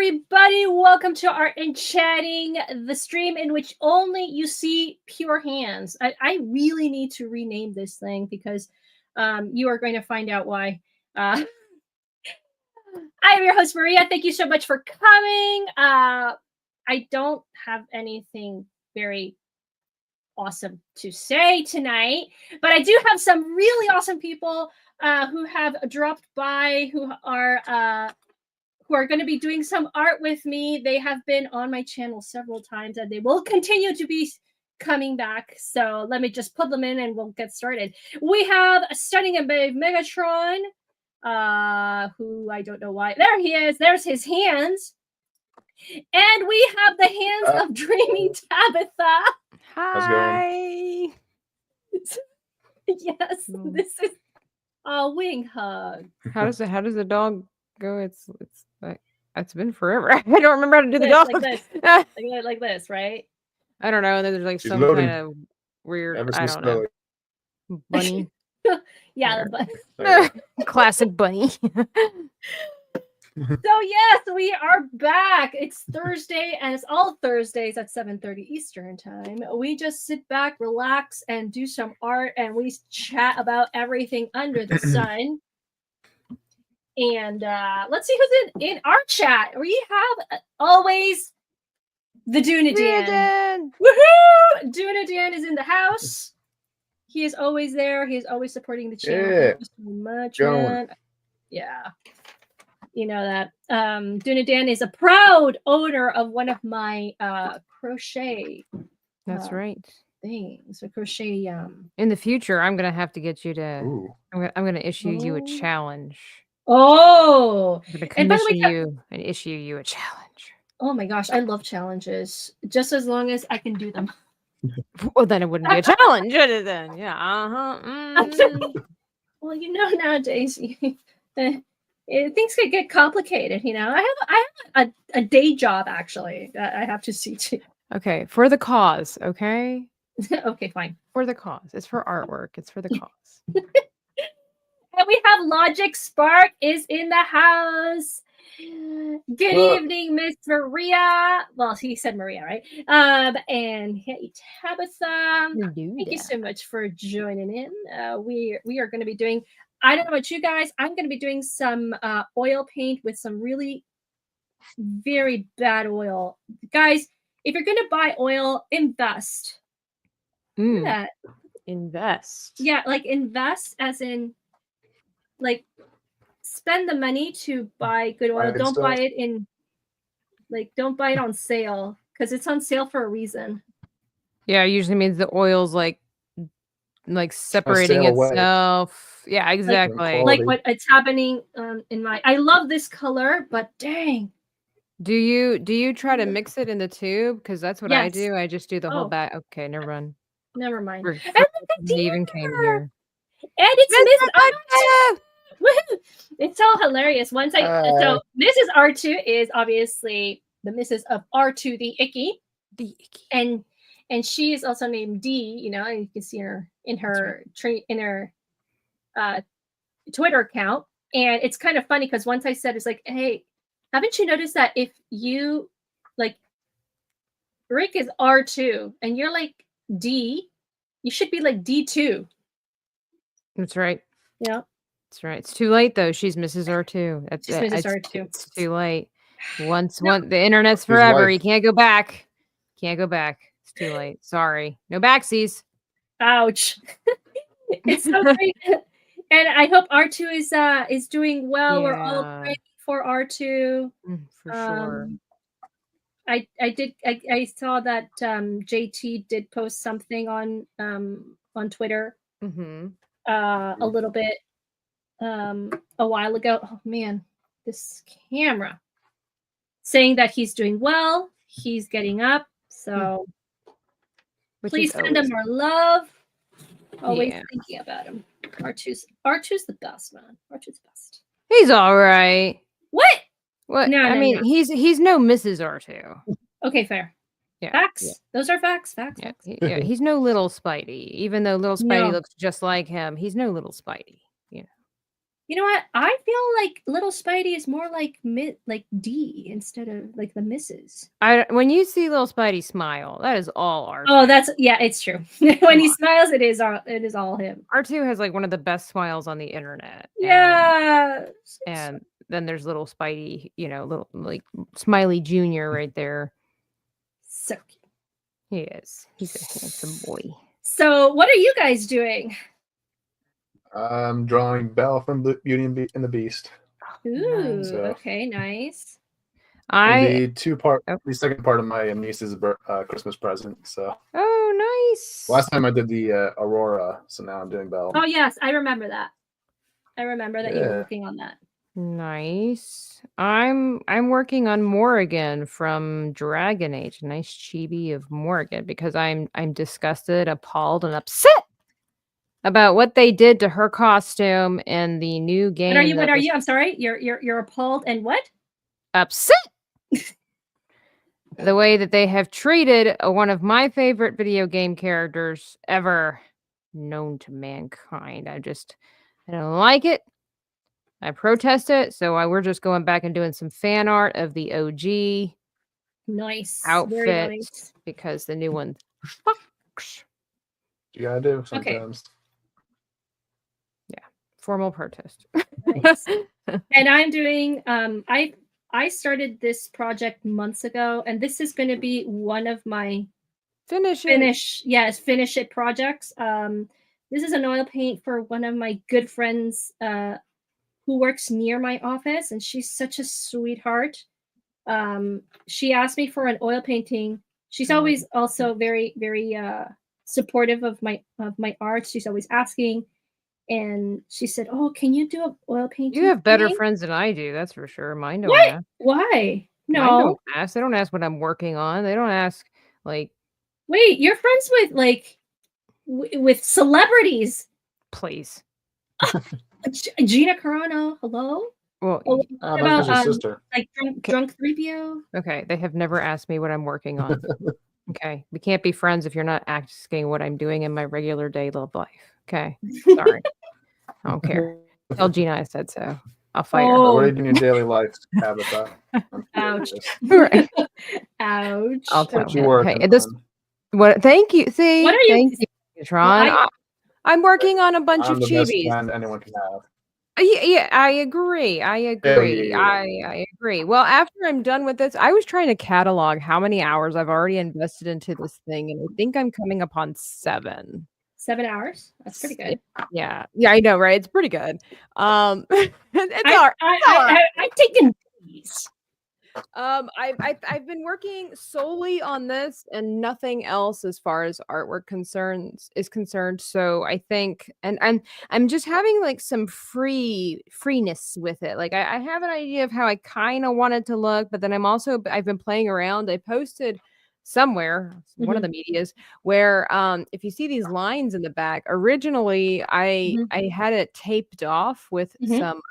everybody. Welcome to Art and Chatting, the stream in which only you see pure hands. I really need to rename this thing because you are going to find out why. I'm your host, Maria. Thank you so much for coming. I don't have anything very awesome to say tonight, but I do have some really awesome people who have dropped by who are going to be doing some art with me. They have been on my channel several times and they will continue to be coming back. So let me just put them in and we'll get started. We have Stunning and Babe Megatron, who I don't know why. There he is. There's his hands. And we have the hands of Dreaming Tabitha. Hi. Yes, this is a wing hug. How does the dog go? It's been forever. I don't remember how to do the dog. Like this, right? I don't know. And then there's like some kind of weird, I don't know. Bunny. Yeah, the classic bunny. So yes, we are back. It's Thursday, and it's all Thursdays at 7:30 Eastern time. We just sit back, relax, and do some art, and we chat about everything under the sun. And let's see who's in our chat. We have always the Dunadan. Woohoo! Dunadan is in the house. He is always there. He is always supporting the channel. Yeah. Thank you so much, man. Yeah. You know that. Dunadan is a proud owner of one of my crochet. That's right. Things. A crochet. In the future, I'm gonna have to get you to. I'm gonna issue you a challenge. Oh, I'm gonna commission you and issue you a challenge. Oh my gosh, I love challenges. Just as long as I can do them. Well, then it wouldn't be a challenge, would it? Then, yeah, Well, you know, nowadays things could get complicated. You know, I have a day job actually that I have to see to. Okay, for the cause. Okay. Okay, fine. For the cause. It's for artwork. It's for the cause. And we have Logic Spark is in the house. Good evening, Miss Maria. Well, he said Maria, right? And hey, Tabitha. Thank you so much for joining in. We are going to be doing. I don't know about you guys. I'm going to be doing some oil paint with some really very bad oil, guys. If you're going to buy oil, invest. That. Invest. Yeah, like invest as in. Like, spend the money to buy good oil. Don't buy it in, don't buy it on sale because it's on sale for a reason. Yeah, it usually means the oil's like separating itself. Yeah, exactly. Like what it's happening in my. I love this color, but dang. Do you try to mix it in the tube? Because that's what I do. I just do the whole bag. Okay, never mind. Never mind. And even came here. And it's Miss R2. It's so hilarious. So Mrs. R2 is obviously the Mrs. of R2, the Icky. And she is also named D, you know, and you can see her in her Twitter account. And it's kind of funny because once I said, it's like, hey, haven't you noticed that if you Rick is R2 and you're like D, you should be like D2. That's right. Yeah. That's right. It's too late though. She's Mrs. R2. She's Mrs. R2. It's too late. Once the internet's forever. You can't go back. Can't go back. It's too late. Sorry. No backsies. Ouch. It's so great. And I hope R2 is doing well. Yeah. We're all praying for R2. For sure. I saw that JT did post something on Twitter a little bit a while ago. Oh man, this camera saying that he's doing well. He's getting up. So please send him our love. Always thinking about him. R2's the best, man. R2's the best. He's all right. What? What? No, I mean, no. He's no Mrs. R2. Okay, fair. Yeah. Facts. Yeah. Those are facts. Facts. Yeah. He's no little Spidey. Even though little Spidey looks just like him, he's no little Spidey. You know. You know what? I feel like little Spidey is more like D instead of like the misses. When you see little Spidey smile, that is all R2. Oh, it's true. When he smiles, it is all him. R2 has like one of the best smiles on the internet. Yeah. And then there's little Spidey, little like Smiley Jr. right there. So cute. He is. He's a handsome boy. So, what are you guys doing? I'm drawing Belle from Beauty and the Beast. Ooh, okay, nice. The second part of my niece's Christmas present. So. Oh, nice. Last time I did the Aurora, so now I'm doing Belle. Oh yes, I remember that. I remember that you were working on that. Nice. I'm working on Morrigan from Dragon Age. Nice chibi of Morrigan because I'm disgusted, appalled, and upset about what they did to her costume in the new game. What are you? I'm sorry. You're appalled and what? Upset. The way that they have treated one of my favorite video game characters ever known to mankind. I don't like it. I protest it, so we're just going back and doing some fan art of the OG outfit. Very nice. Because the new one fucks. You gotta do sometimes. Okay. Yeah, formal protest. Nice. And I'm doing. I started this project months ago, and this is going to be one of my finish it projects. This is an oil paint for one of my good friends. Who works near my office, and she's such a sweetheart. She asked me for an oil painting. She's always also very, very supportive of my art. She's always asking, and she said, "Oh, can you do an oil painting?" You have better friends than I do, that's for sure. Mine don't ask. Why? No, mine don't ask. They don't ask what I'm working on. They don't ask like. Wait, you're friends with with celebrities? Please. Gina Carano, hello? Well, about your sister. Like drunk 3PO? Okay, they have never asked me what I'm working on. Okay, we can't be friends if you're not asking what I'm doing in my regular day of life. Okay, sorry. I don't care. Tell Gina I said so. I'll fight her. What are you doing in your daily life, Tabitha? Ouch. Right. Ouch. I'll tell you. Okay, what? Thank you. See, what are you? Thank you, Tron. I'm working on a bunch of chibis. Best friend anyone can have. Yeah, I agree. I agree. Well, after I'm done with this, I was trying to catalog how many hours I've already invested into this thing, and I think I'm coming upon 7. 7 hours? That's pretty good. Yeah, I know, right? It's pretty good. It's hard. I've taken these. I've been working solely on this and nothing else as far as artwork is concerned. So I think, and I'm just having like some freeness with it. Like I have an idea of how I kind of want it to look, but then I've been playing around. I posted somewhere, one of the medias, where if you see these lines in the back, originally I had it taped off with some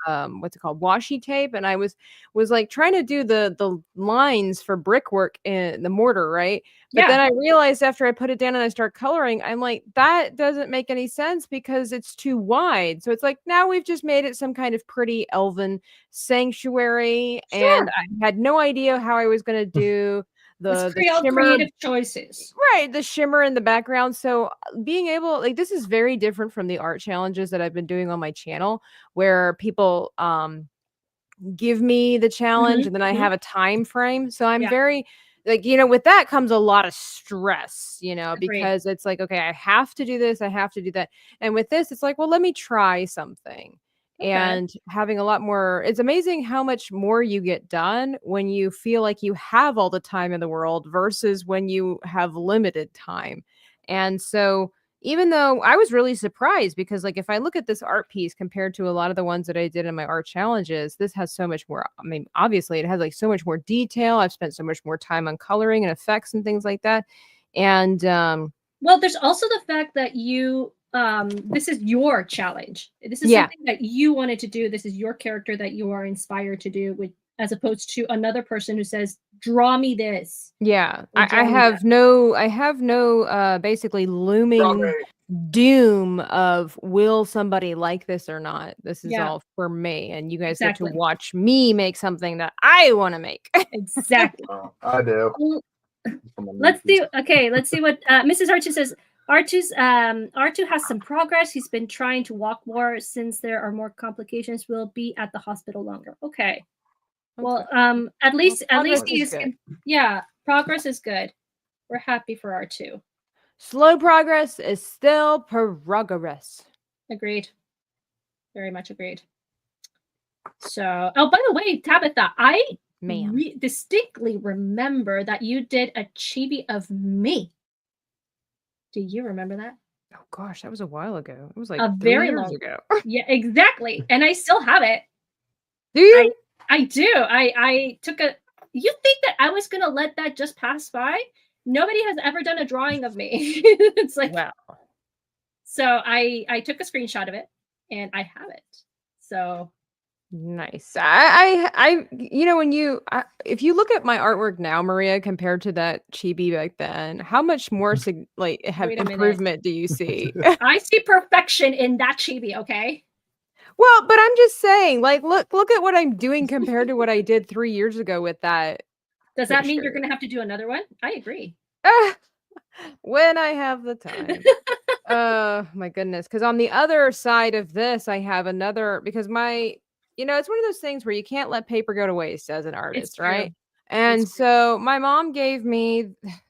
what's it called, washi tape, and I was like trying to do the lines for brickwork in the mortar, right? But then I realized after I put it down and I start coloring, I'm like, that doesn't make any sense because it's too wide. So it's like now we've just made it some kind of pretty elven sanctuary, and I had no idea how I was going to do the shimmer, creative choices, right? The shimmer in the background. So being able, like, this is very different from the art challenges that I've been doing on my channel, where people give me the challenge and then I have a time frame. So I'm very like, with that comes a lot of stress, because it's like, okay, I have to do this, I have to do that. And with this, it's like, well, let me try something. And having a lot more, it's amazing how much more you get done when you feel like you have all the time in the world versus when you have limited time. And so even though I was really surprised, because like if I look at this art piece compared to a lot of the ones that I did in my art challenges, this has so much more. I mean, obviously it has like so much more detail. I've spent so much more time on coloring and effects and things like that. And well, there's also the fact that this is your challenge. This is something that you wanted to do. This is your character that you are inspired to do, as opposed to another person who says, draw me this. Yeah, Or I draw me have no basically looming Strawberry. doom of will somebody like this or not. This is Yeah. all for me, and you guys get to Exactly. watch me make something that I want to make. Exactly. Oh, I do. Well, From my let's nieces. see. Okay, let's see what Mrs. R2 says. R2 has some progress. He's been trying to walk more. Since there are more complications, will be at the hospital longer. Okay. Well, at least progress he is is. good. Yeah, progress is good. We're happy for R2. Slow progress is still progress. Agreed. Very much agreed. So, oh, by the way, Tabitha, I distinctly remember that you did a chibi of me. Do you remember that? Oh gosh, that was a while ago. It was like A 3 very years long ago. Yeah, exactly. And I still have it. Do you? I do. I took a. You think that I was gonna let that just pass by? Nobody has ever done a drawing of me. It's like, Wow. so I took a screenshot of it, and I have it. So Nice. I you know, when if you look at my artwork now, Maria, compared to that chibi back then, how much more Wait a minute. improvement do you see? I see perfection in that chibi. Okay. Well, but I'm just saying, like, look at what I'm doing compared to what I did 3 years ago with that. Does that mean you're picture. gonna have to do another one? I agree. When I have the time. Oh my goodness. Because on the other side of this, I have another, because it's one of those things where you can't let paper go to waste as an artist, true. right? And so my mom gave me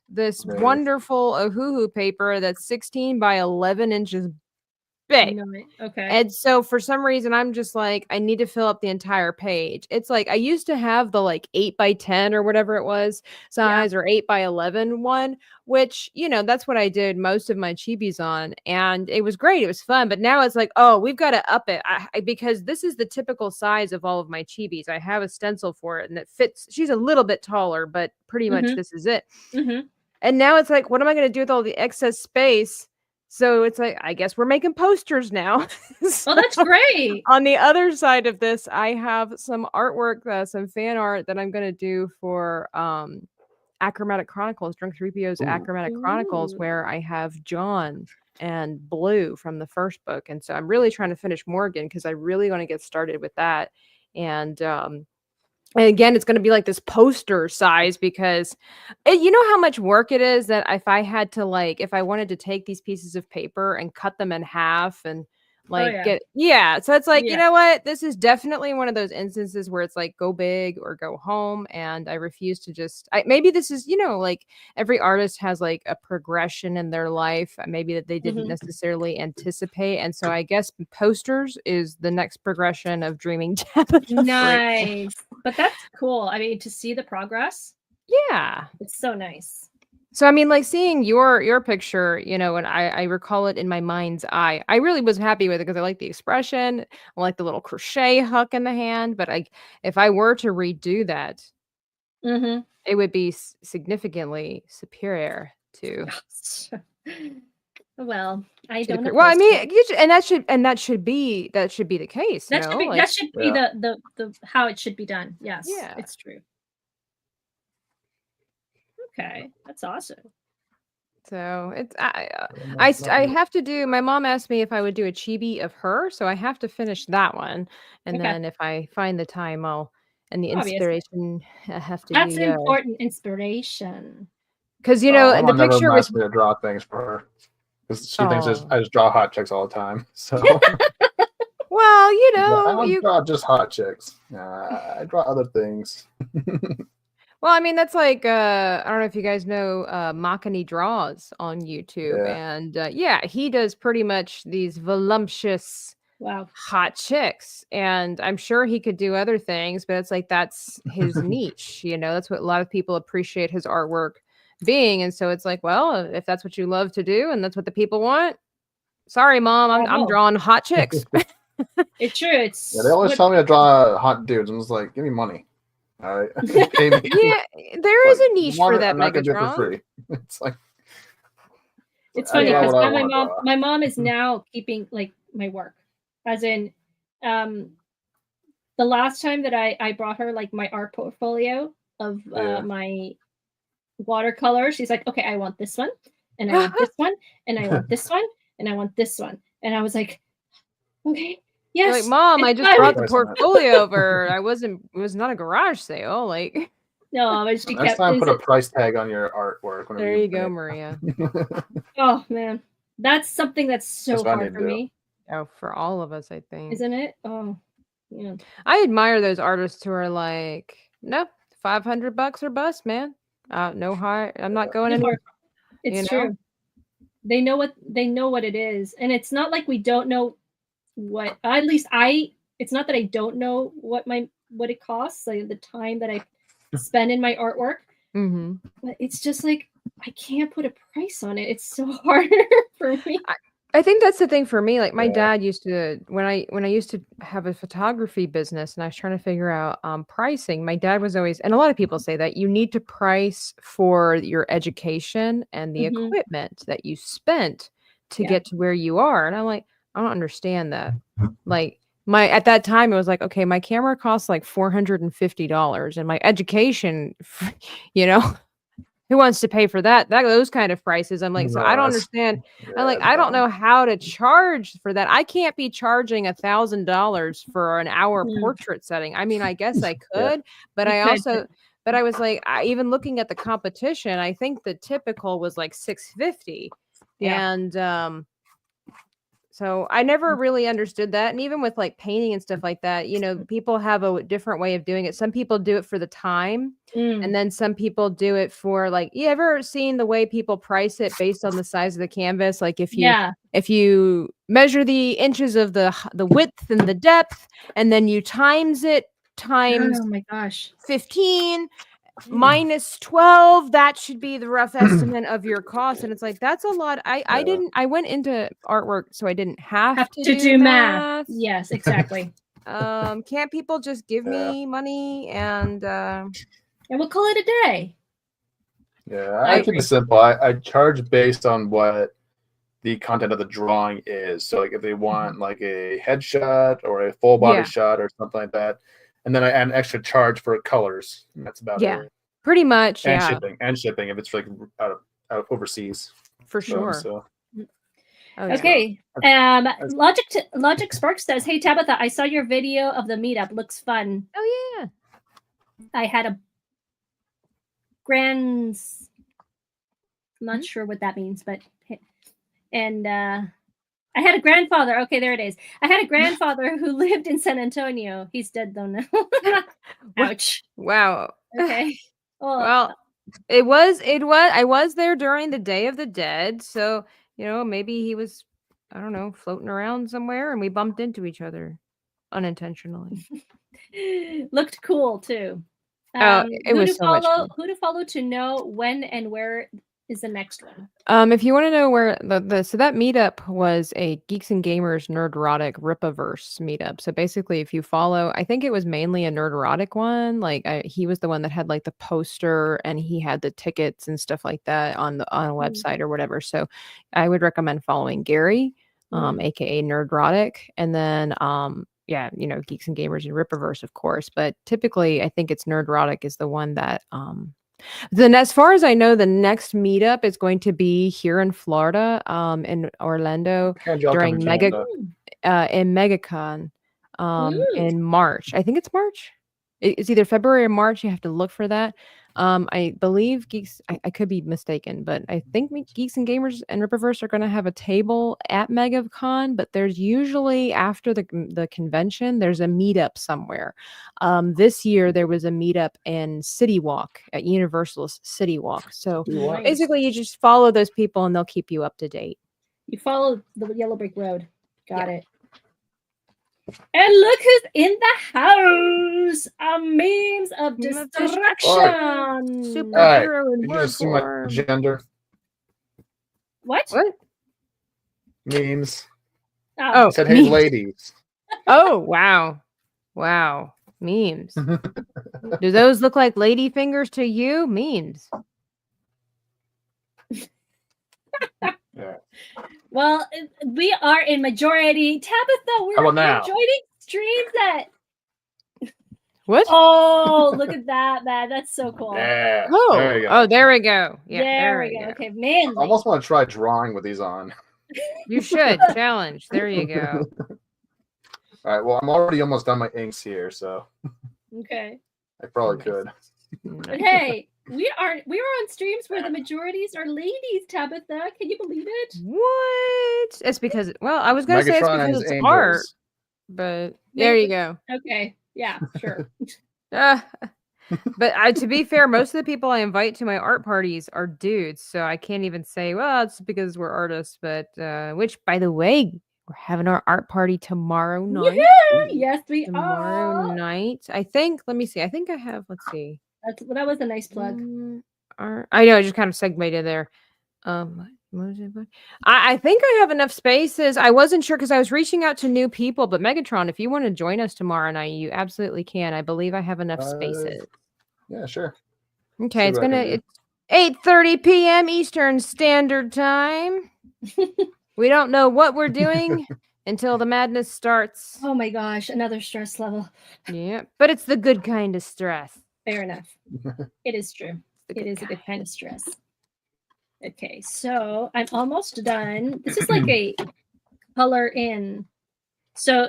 this Nice. wonderful Ohuhu paper that's 16 by 11 inches big. No, okay. And so for some reason, I'm just like, I need to fill up the entire page. It's like I used to have the like 8 by 10 or whatever it was size, or 8 by 11 one, which, that's what I did most of my chibis on. And it was great. It was fun. But now it's like, oh, we've got to up it because this is the typical size of all of my chibis. I have a stencil for it and it fits. She's a little bit taller, but pretty much this is it. And now it's like, what am I going to do with all the excess space? So it's like, I guess we're making posters now. Oh, that's great. On the other side of this, I have some artwork, some fan art that I'm going to do for Achromatic Chronicles, Drunk 3PO's Achromatic Chronicles, where I have John and Blue from the first book. And so I'm really trying to finish Morgan because I really want to get started with that. And again, it's going to be like this poster size because you know how much work it is that if I had to if I wanted to take these pieces of paper and cut them in half and so it's like, you know what, this is definitely one of those instances where it's like go big or go home, and I refuse to maybe this is like every artist has like a progression in their life maybe that they didn't necessarily anticipate, and so I guess posters is the next progression of dreaming Tabitha. Nice. But that's cool. I mean, to see the progress, it's so nice. So, I mean, like seeing your picture, and I recall it in my mind's eye. I really was happy with it because I like the expression. I like the little crochet hook in the hand. But if I were to redo that, it would be significantly superior to. Well, I don't know. Well, I mean, that should be the case. That should be the how it should be done. Yes, it's true. Okay, that's awesome. So it's I have to do. My mom asked me if I would do a chibi of her, so I have to finish that one, and then if I find the time, and the inspiration, I have to. That's important inspiration. Because the picture was me to draw things for her because she thinks I just draw hot chicks all the time. So. Well, I don't draw just hot chicks. I draw other things. Well, I mean, that's like, I don't know if you guys know Makani Draws on YouTube. And he does pretty much these voluptuous hot chicks. And I'm sure he could do other things, but it's like that's his niche. That's what a lot of people appreciate his artwork being. And so it's like, well, if that's what you love to do and that's what the people want, sorry, Mom, I'm drawing hot chicks. It's true. They always tell me to draw hot dudes. I'm just like, give me money. All right. There is a niche for that, Megatron. It's like it's funny because my mom is now keeping like my work, as in, the last time that I brought her like my art portfolio, of my watercolor. She's like, okay, I want this one, and I want this one, and I want this one, and I want this one. And I was like, okay, yes. You're like, Mom, I just fine. brought the portfolio over. It was not a garage sale. Like, no, but she Next kept. time, put a price tag on your artwork. There you go, Maria. Oh man, that's something that's so hard for me. Oh, for all of us, I think. Isn't it? Oh, yeah. I admire those artists who are like, no, $500 or bust, man. No high. I'm not going anywhere. It's true. They know what it is, and it's not like we don't know what. At least it's not that I don't know what it costs, like the time that I spend in my artwork. Mm-hmm. But it's just like I can't put a price on it. It's so hard for me. I think that's the thing for me. Like my dad used to, when I used to have a photography business and I was trying to figure out pricing, my dad was always, and a lot of people say that you need to price for your education and the equipment that you spent to get to where you are. And I'm like, I don't understand that. Like at that time it was like, okay, my camera costs like $450 and my education, you know, who wants to pay for those kind of prices? I'm like, so I don't understand. I'm like, I don't know how to charge for that. I can't be charging $1,000 for an hour portrait setting. I mean, I guess I could, but I was like, even looking at the competition, I think the typical was like $650. And so I never really understood that. And even with like painting and stuff like that, you know, people have a different way of doing it. Some people do it for the time. And then some people do it for like, you ever seen the way people price it based on the size of the canvas? Like if you measure the inches of the width and the depth, and then you times it times 15 minus 12, that should be the rough estimate of your cost. And it's like, that's a lot. I went into artwork so I didn't have to do math. Yes, exactly. Can't people just give me money and we'll call it a day? Yeah, I keep it simple. I charge based on what the content of the drawing is. So like if they want like a headshot or a full body shot or something like that, and then I add an extra charge for colors. And that's about it. Pretty much. And shipping if it's like out of overseas. For sure. So. Okay. Logic Sparks says, "Hey Tabitha, I saw your video of the meetup. Looks fun." Oh yeah. I had a I'm not sure what that means, but I had a grandfather. Okay, there it is. I had a grandfather who lived in San Antonio. He's dead though now. Ouch. Wow. Okay. Well, I was there during the Day of the Dead, so you know, maybe he was, I don't know, floating around somewhere and we bumped into each other unintentionally. Looked cool too. It was so much fun. Who to follow to know when and where is the next one? If you want to know where so that meetup was a Geeks and Gamers Nerderotic Ripaverse meetup. So basically, if you follow, I think it was mainly a Nerderotic one. Like he was the one that had like the poster and he had the tickets and stuff like that on a website or whatever. So I would recommend following Gary, aka Nerderotic, and then yeah, you know, Geeks and Gamers and Ripaverse, of course. But typically, I think it's Nerderotic is the one that then, as far as I know, the next meetup is going to be here in Florida, in Orlando during MegaCon in March. I think it's March. It's either February or March. You have to look for that. I believe Geeks. I could be mistaken, but I think Geeks and Gamers and Ripaverse are going to have a table at MegaCon. But there's usually after the convention, there's a meetup somewhere. This year there was a meetup in City Walk at Universal's City Walk. So basically, you just follow those people and they'll keep you up to date. You follow the Yellow Brick Road. Got it. And look who's in the house! Memes of destruction. Superhero in word form. My gender. What? Memes. Oh, I said, hey, ladies. Oh, wow. Wow. Memes. Do those look like lady fingers to you? Memes. Yeah. Well, we are in majority. Tabitha, we're majority streams that. What? Oh, look at that, man. That's so cool. Yeah. Oh, There you go. oh, there we go. Yeah, there we go. Okay, man. I almost want to try drawing with these on. You should challenge. There you go. All right. Well, I'm already almost done my inks here, so Okay. I probably could. But hey, we are on streams where the majorities are ladies, Tabitha. Can you believe it? What? It's because, well, I was going to say it's because it's art, but there you go. Okay. Yeah, sure. But to be fair, most of the people I invite to my art parties are dudes, so I can't even say, well, it's because we're artists. But which, by the way, we're having our art party tomorrow night. Yes, we tomorrow are. night. I think. Let me see. I think I have. Let's see. That was a nice plug. I know. I just kind of segued in there. I think I have enough spaces. I wasn't sure because I was reaching out to new people, but Megatron, if you want to join us tomorrow night, you absolutely can. I believe I have enough spaces. Yeah, sure. Okay, it's 8:30 p.m. Eastern Standard Time. We don't know what we're doing until the madness starts. Oh my gosh, another stress level. Yeah, but it's the good kind of stress. Fair enough. It is true. It is a good kind of stress. Okay, so I'm almost done. This is like a color in. So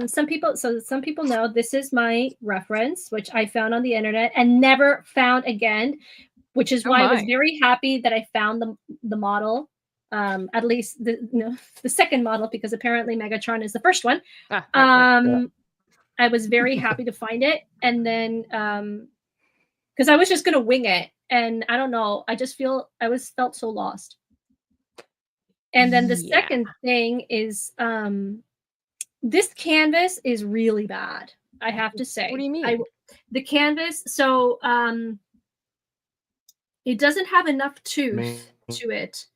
some people know this is my reference, which I found on the internet and never found again, which is why I was very happy that I found the model, at least the second model, because apparently Megatron is the first one. I was very happy to find it, and then because I was just gonna wing it. And I don't know, I felt so lost. And then the second thing is this canvas is really bad, I have to say. What do you mean? The canvas, so it doesn't have enough tooth to it.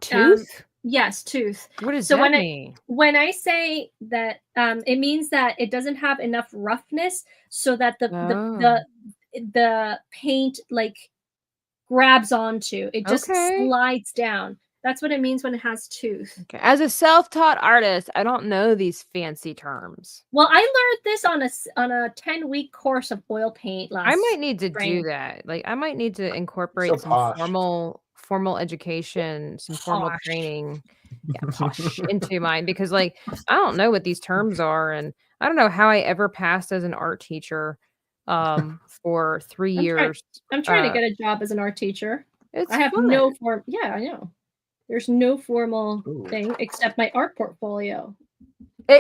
Tooth? Yes, tooth. What does that mean? When I say that, it means that it doesn't have enough roughness so that the paint like grabs onto it, just slides down. That's what it means when it has tooth. Okay. As a self-taught artist, I don't know these fancy terms. Well, I learned this on a 10-week course of oil paint last I might need to spring. do that. Like I might need to incorporate some formal education, some formal training into mine, because like I don't know what these terms are, and I don't know how I ever passed as an art teacher for 3 years. I'm trying to get a job as an art teacher. I have fun. no form. Yeah, I know. There's no formal thing except my art portfolio.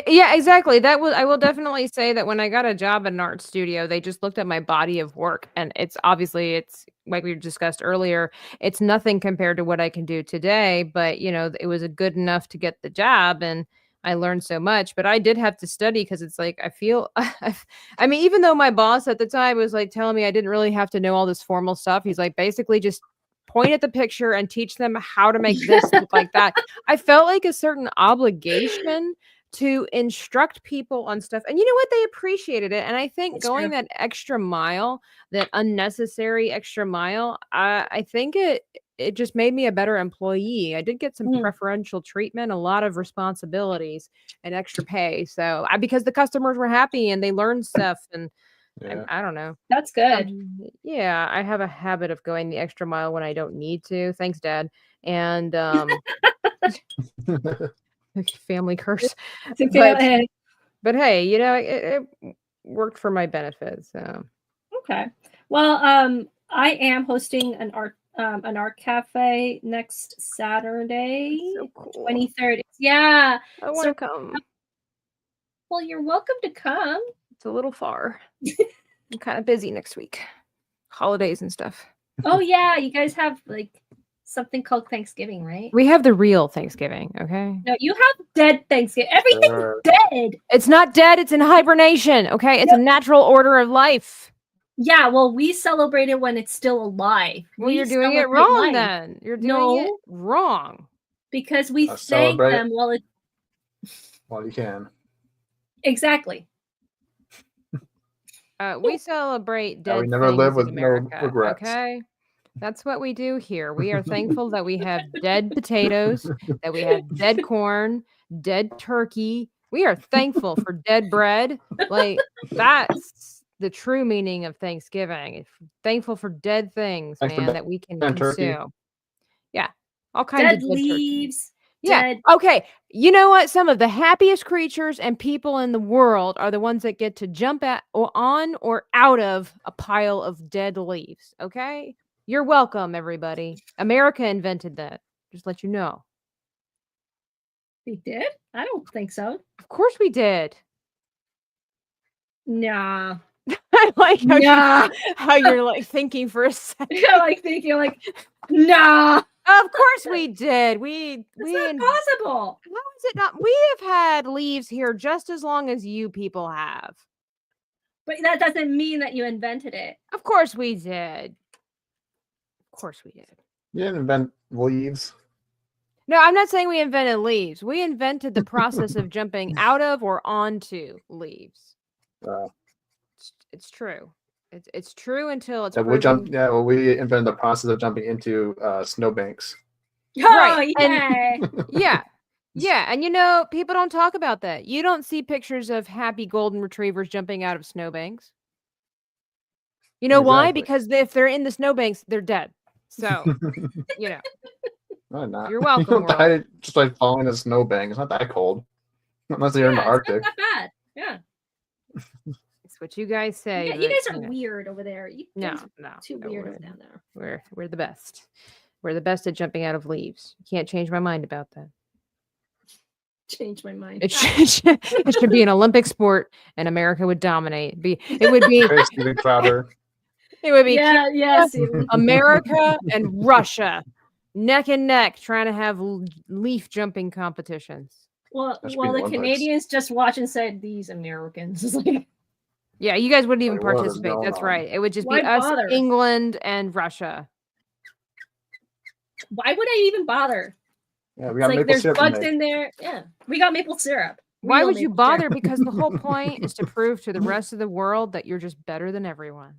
Yeah, exactly. I will definitely say that when I got a job at an art studio, they just looked at my body of work, and it's like we discussed earlier, it's nothing compared to what I can do today, but you know, it was good enough to get the job, and I learned so much. But I did have to study because it's like I feel I mean, even though my boss at the time was like telling me I didn't really have to know all this formal stuff, he's like, basically just point at the picture and teach them how to make this look like that. I felt like a certain obligation to instruct people on stuff, and you know what, they appreciated it. And I think going that extra mile, that unnecessary extra mile, I think it just made me a better employee. I did get some preferential treatment, a lot of responsibilities, and extra pay. So because the customers were happy and they learned stuff, and I don't know. That's good. Yeah, I have a habit of going the extra mile when I don't need to. Thanks, Dad. And family curse. But hey, you know, it worked for my benefit. So okay. Well, I am hosting an art cafe next Saturday, so cool. 23rd. Yeah, I want to come. Well, you're welcome to come. It's a little far. I'm kind of busy next week, holidays and stuff. Oh yeah, you guys have like something called Thanksgiving, right? We have the real Thanksgiving, okay? No, you have dead Thanksgiving. Everything's dead. It's not dead, it's in hibernation, okay? It's a natural order of life. Yeah, well, we celebrate it when it's still alive. Well, you're doing it wrong then. You're doing it wrong. Because we thank them while you can. Exactly. We celebrate dead we never live with America, no regrets. Okay? That's what we do here. We are thankful that we have dead potatoes, that we have dead corn, dead turkey. We are thankful for dead bread. Like that's the true meaning of Thanksgiving. It's thankful for dead things, Thanks for man, that we can dead turkey. consume. Yeah, all kinds Dead of dead turkey. leaves. Yeah. Dead. Okay. You know what? Some of the happiest creatures and people in the world are the ones that get to jump at or on or out of a pile of dead leaves. Okay. You're welcome, everybody. America invented that. Just let you know. We did? I don't think so. Of course we did. Nah. I like how, Nah. how you're like thinking for a second. You're like thinking like, nah. Of course we did. We It's not possible. How is it not? We have had leaves here just as long as you people have. But that doesn't mean that you invented it. Of course we did. Of course we did. You didn't invent leaves. No, I'm not saying we invented leaves. We invented the process of jumping out of or onto leaves. It's true. It's true until it's proven. We invented the process of jumping into snowbanks. Right. Oh, yeah. Yeah. And you know, people don't talk about that. You don't see pictures of happy golden retrievers jumping out of snowbanks. You know why? Because if they're in the snowbanks, they're dead. So, you know. No, not. You're welcome. You don't die just like falling in a snowbank. It's not that cold. Unless you're in the Arctic. It's not that bad. Yeah. It's what you guys say. Yeah, you guys are weird over there. No. Too weird down there. We're the best. We're the best at jumping out of leaves. You can't change my mind about that. Change my mind. It should be an Olympic sport, and America would dominate. It would be Steven Crowder. It would be America and Russia neck and neck trying to have leaf jumping competitions. Well, the Canadians just watch and said, "These Americans." Yeah, you guys wouldn't even participate. That's right. It would just be us, England, and Russia. Why would I even bother? Yeah, we got maple there's syrup. Bugs in there. Yeah, we got maple syrup. Why would you bother? Because the whole point is to prove to the rest of the world that you're just better than everyone.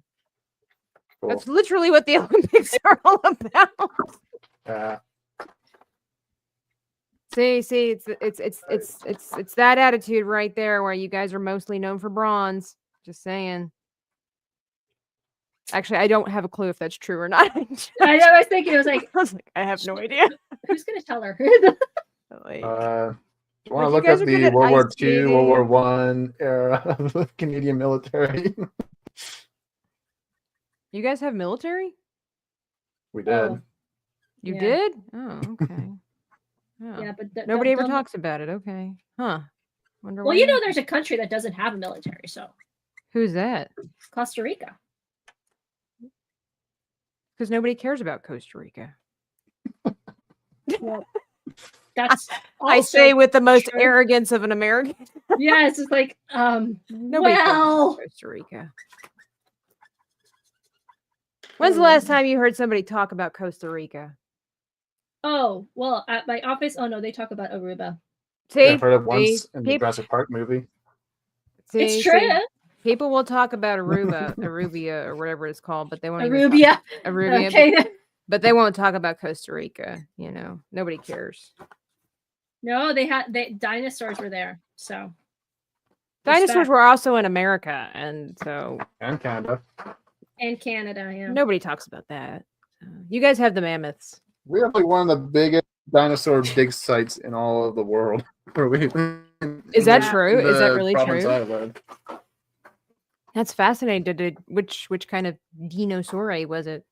Cool. That's literally what the Olympics are all about. Yeah. See, it's that attitude right there where you guys are mostly known for bronze. Just saying. Actually, I don't have a clue if that's true or not. I know. I was thinking. I have no idea. Who's gonna tell her? Do you want to look at the World War II, World War I era of the Canadian military? You guys have military? We did. You did? Oh, okay. Oh. Yeah, but nobody ever talks about it. Okay. Huh. Wonder why. You know, there's a country that doesn't have a military. So. Who's that? Costa Rica. Because nobody cares about Costa Rica. Well, that's I say with the most arrogance of an American. Yeah, it's just like nobody cares about Costa Rica. When's the last time you heard somebody talk about Costa Rica? Oh, well, at my office, oh no, they talk about Aruba. See? I've heard it once in the Jurassic Park movie. See, it's true. People will talk about Arubia, or whatever it's called, but they won't. Arubia. Okay. But they won't talk about Costa Rica. You know, nobody cares. No, dinosaurs were there. So dinosaurs were also in America, and Canada. And Canada, yeah. Nobody talks about that. You guys have the mammoths. We have like one of the biggest dinosaur dig sites in all of the world. Is that true? Is that really true? That's fascinating. Which kind of dinosaur was it?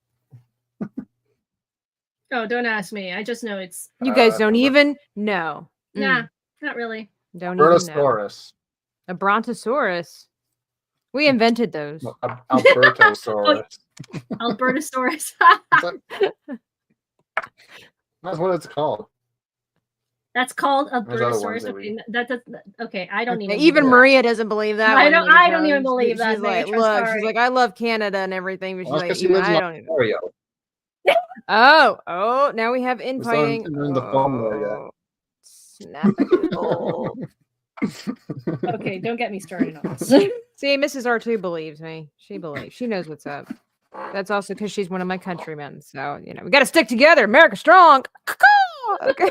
Oh, don't ask me. I just know it's. You guys don't even know. Nah, not really. Don't even know. A Brontosaurus. We invented those. Albertosaurus. Albertosaurus. That's what it's called. That's called Albertosaurus. Okay, I don't even Maria doesn't believe that. I don't even believe that. She's like, look, she's like, I love Canada and everything, but she's like, I don't even. Oh, now we have infighting. Snap-a-doodle. Okay, don't get me started on this. See, Mrs. R2 believes me. She believes. She knows what's up. That's also because she's one of my countrymen. So, you know, we got to stick together. America strong. Okay.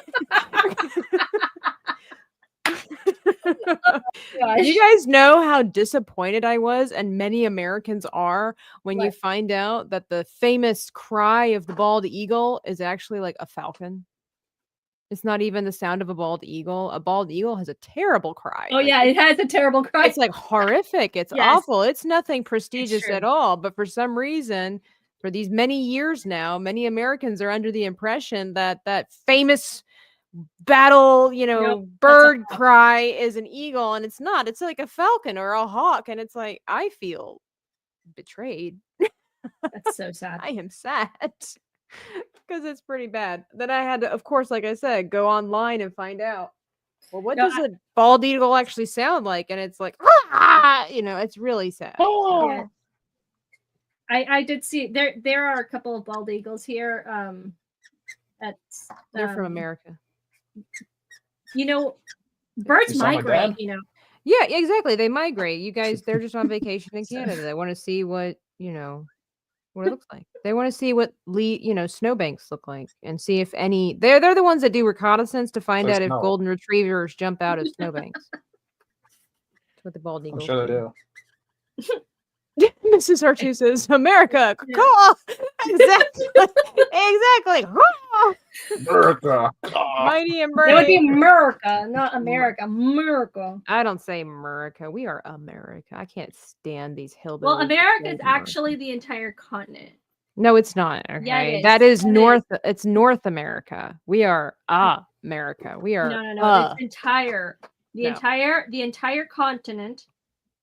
Do you guys know how disappointed I was, and many Americans are, when you find out that the famous cry of the bald eagle is actually like a falcon? It's not even the sound of a bald eagle. A bald eagle has a terrible cry. Oh yeah, it has a terrible cry. It's like horrific. It's awful. It's nothing prestigious at all. But for some reason, for these many years now, many Americans are under the impression that that famous battle, bird cry is an eagle, and it's not. It's like a falcon or a hawk, and it's like, I feel betrayed. That's so sad. I am sad. Because it's pretty bad. Then I had to, of course, like I said, go online and find out, well, what does a bald eagle actually sound like? And it's like, it's really sad. Yeah. I did see there are a couple of bald eagles here. They're from America. Birds migrate, Yeah, exactly. They migrate. You guys, they're just on vacation in Canada. They want to see what it looks like. They want to see what snowbanks look like, and see if any. They're the ones that do reconnaissance to find out if golden retrievers jump out of snowbanks. That's what the bald eagles. I'm sure they do. Mrs. Archie says, "America, cool." Exactly. America. Mighty and brave. It would be America, not America. America. I don't say America. We are America. I can't stand these hillbillies. Well, America is actually the entire continent. No, it's not. Okay, yeah, it is. That is North. It's North America. We are America. We are no. The entire continent,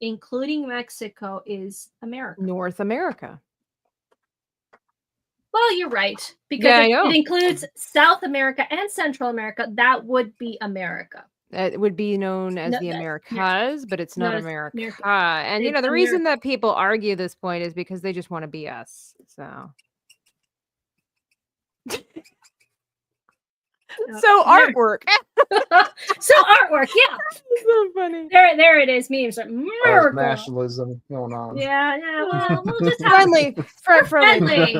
including Mexico, is America. North America. Well, you're right, because it includes South America and Central America. That would be America. It would be known as the Americas, but it's not America. And the reason that people argue this point is because they just want to be us. So. So artwork. So artwork, yeah. So funny. There it is. Memes. Nationalism going on. Yeah. Well, we'll just have friendly.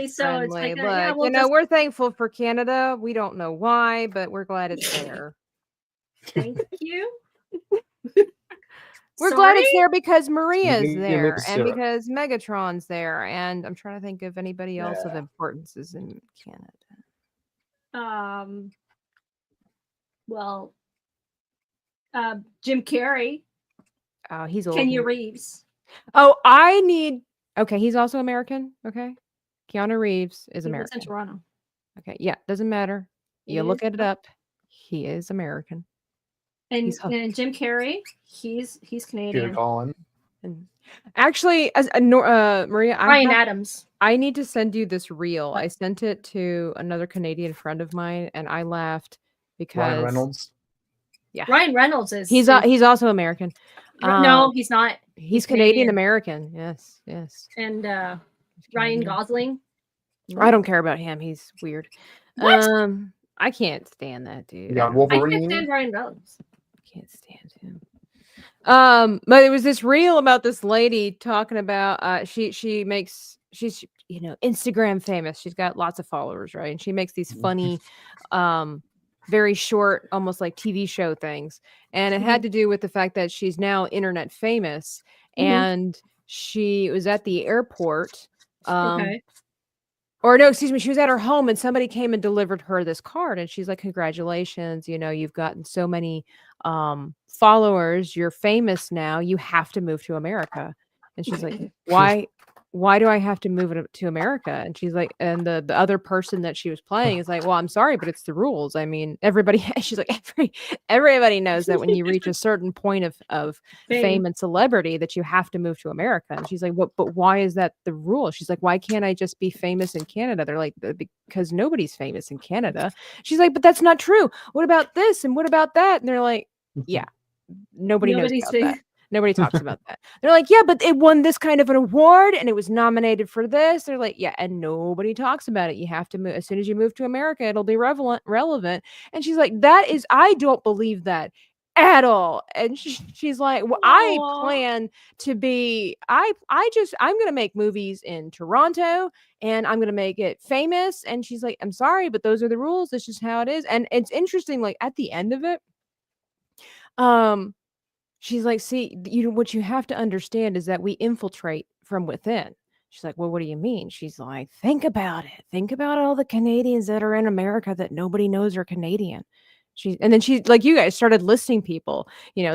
So it's like, look, we're thankful for Canada. We don't know why, but we're glad it's there. Thank you. We're glad it's there because Maria's there, and because Megatron's there, and I'm trying to think of anybody else of importance is in Canada. Jim Carrey. Oh, he's old. Keanu Reeves. Oh, he's also American. Okay. Keanu Reeves is American. He lives in Toronto. Okay. Yeah, doesn't matter. You look it up. He is American. And Jim Carrey, he's Canadian. Peter Cullen. Actually, as Maria, Ryan Adams. I need to send you this reel. I sent it to another Canadian friend of mine, and I laughed because Ryan Reynolds. Yeah, Ryan Reynolds is. He's also American. No, he's not. He's Canadian American. Yes. And Ryan Gosling. I don't care about him. He's weird. What? I can't stand that dude. Yeah, Wolverine. I can't stand Ryan Reynolds. Can't stand him. But it was this reel about this lady talking about she's Instagram famous. She's got lots of followers, right? And she makes these funny very short, almost like TV show things. And it had to do with the fact that she's now internet famous, and she was at the airport. Or no, excuse me, she was at her home and somebody came and delivered her this card, and she's like, "Congratulations, you've gotten so many followers, you're famous now, you have to move to America." And she's like, why do I have to move to America? And she's like, and the other person that she was playing is like, "Well, I'm sorry, but it's the rules. I mean, everybody," she's like, everybody knows that when you reach a certain point of fame and celebrity that you have to move to America. And she's like, but why is that the rule? She's like, "Why can't I just be famous in Canada?" They're like, "Because nobody's famous in Canada." She's like, "But that's not true. What about this? And what about that?" And they're like, "Yeah, nobody knows about that. Nobody talks about that." They're like, "Yeah, but it won this kind of an award and it was nominated for this." They're like, "Yeah, and nobody talks about it. You have to move. As soon as you move to America, it'll be relevant." And she's like, I don't believe that at all. And she's like, "Well, I plan to be, I'm going to make movies in Toronto and I'm going to make it famous." And she's like, "I'm sorry, but those are the rules. It's just how it is." And it's interesting, like at the end of it, she's like, see, what you have to understand is that we infiltrate from within. She's like, well, what do you mean? She's like, think about it. Think about all the Canadians that are in America that nobody knows are Canadian. And then she, like you guys, started listing people,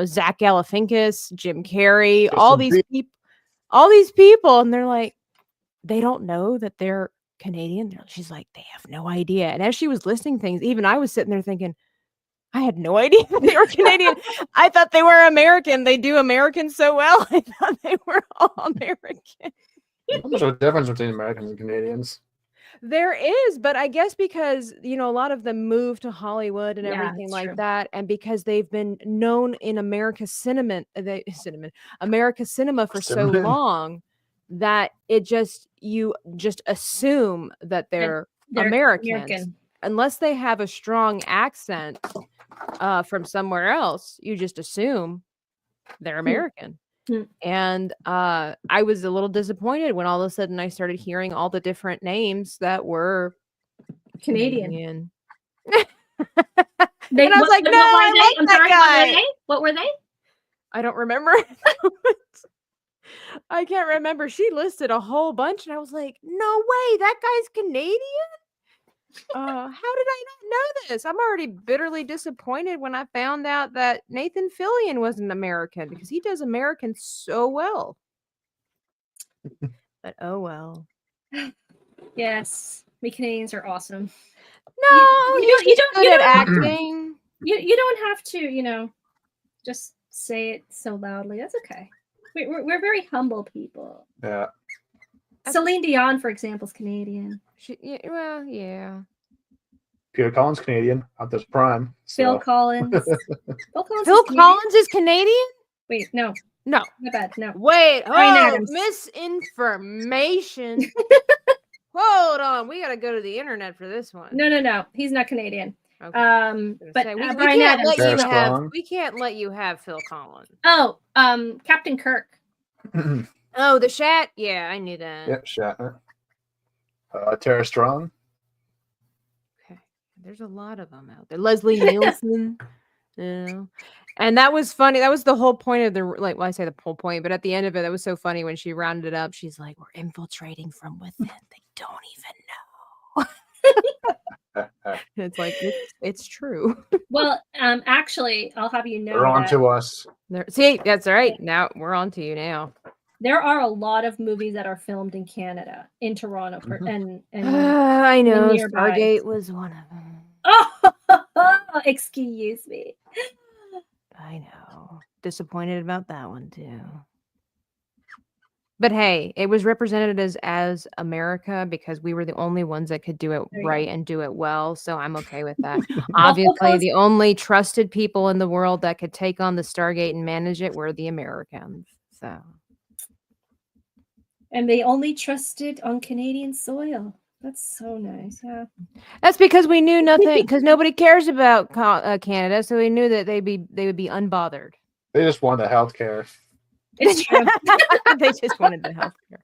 Zach Galifianakis, Jim Carrey, all these people. And they're like, they don't know that they're Canadian. She's like, they have no idea. And as she was listing things, even I was sitting there thinking, I had no idea they were Canadian. I thought they were American. They do American so well. I thought they were all American. Not much of a difference between Americans and Canadians. There is, but I guess because, a lot of them moved to Hollywood and everything like true. that. And because they've been known in America cinema for so long that you just assume that they're Americans. American. Unless they have a strong accent from somewhere else, you just assume they're American. And I was a little disappointed when all of a sudden I started hearing all the different names that were Canadian. And I was like, no, I like that guy. What were they? I don't remember. I can't remember. She listed a whole bunch, and I was like, no way, that guy's Canadian? How did I not know this? I'm already bitterly disappointed when I found out that Nathan Fillion wasn't American, because he does American so well. But oh well. Yes, we Canadians are awesome. No, you don't good at acting. You don't have to, just say it so loudly. That's okay. We're very humble people. Yeah. Celine Dion, for example, is Canadian. Yeah. Peter Collins, Canadian. Optimus Prime. Phil Collins. Phil Collins is Canadian? Wait, no. No. My bad. No. Wait. Misinformation. Hold on. We got to go to the internet for this one. No. He's not Canadian. Okay. But we can't let you have Phil Collins. Oh, Captain Kirk. Oh, the Shat? Yeah, I knew that. Yep, Shatner. Tara Strong. Okay. There's a lot of them out there. Leslie Nielsen. And that was funny. That was the whole point of I say the whole point, but at the end of it, that was so funny when she rounded it up. She's like, we're infiltrating from within. They don't even know. It's like, it's true. Well, actually, I'll have you know. They're on to us. See, that's all right. Now we're on to you now. There are a lot of movies that are filmed in Canada, in Toronto, and I know Stargate was one of them. Oh, excuse me. I know. Disappointed about that one too. But hey, it was represented as America because we were the only ones that could do it right and do it well. So I'm okay with that. Obviously, the only trusted people in the world that could take on the Stargate and manage it were the Americans. So. And they only trusted on Canadian soil. That's so nice. Yeah. That's because we knew nothing, because nobody cares about Canada. So we knew that they would be unbothered. They just want the healthcare. It's true. They just wanted the healthcare.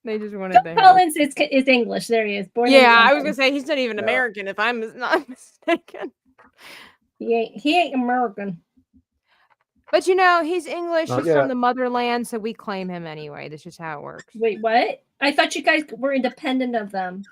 They just wanted the Collins is English. There he is. Born I was gonna say he's not even American, if I'm not mistaken. He ain't American. But he's English. He's from the motherland, so we claim him anyway. That's just how it works. Wait, what? I thought you guys were independent of them.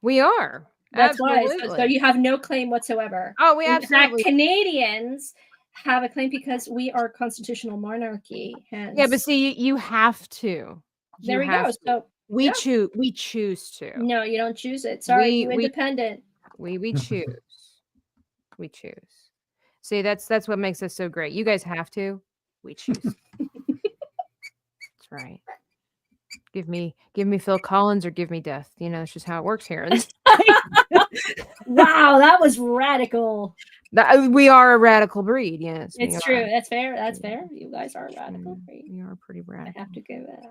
We are. That's why. So you have no claim whatsoever. Oh, we absolutely. In fact, Canadians have a claim because we are constitutional monarchy. Hence. Yeah, but see, you have to. There we go. So we choose. We choose to. No, you don't choose it. Sorry, you're independent. We choose. We choose. See, that's what makes us so great. You guys have to. We choose. That's right. Give me Phil Collins or give me death. It's just how it works here. Wow, that was radical. We are a radical breed. Yes, it's true. That's fair. That's fair. You guys are a radical breed. You are pretty radical. I have to give it.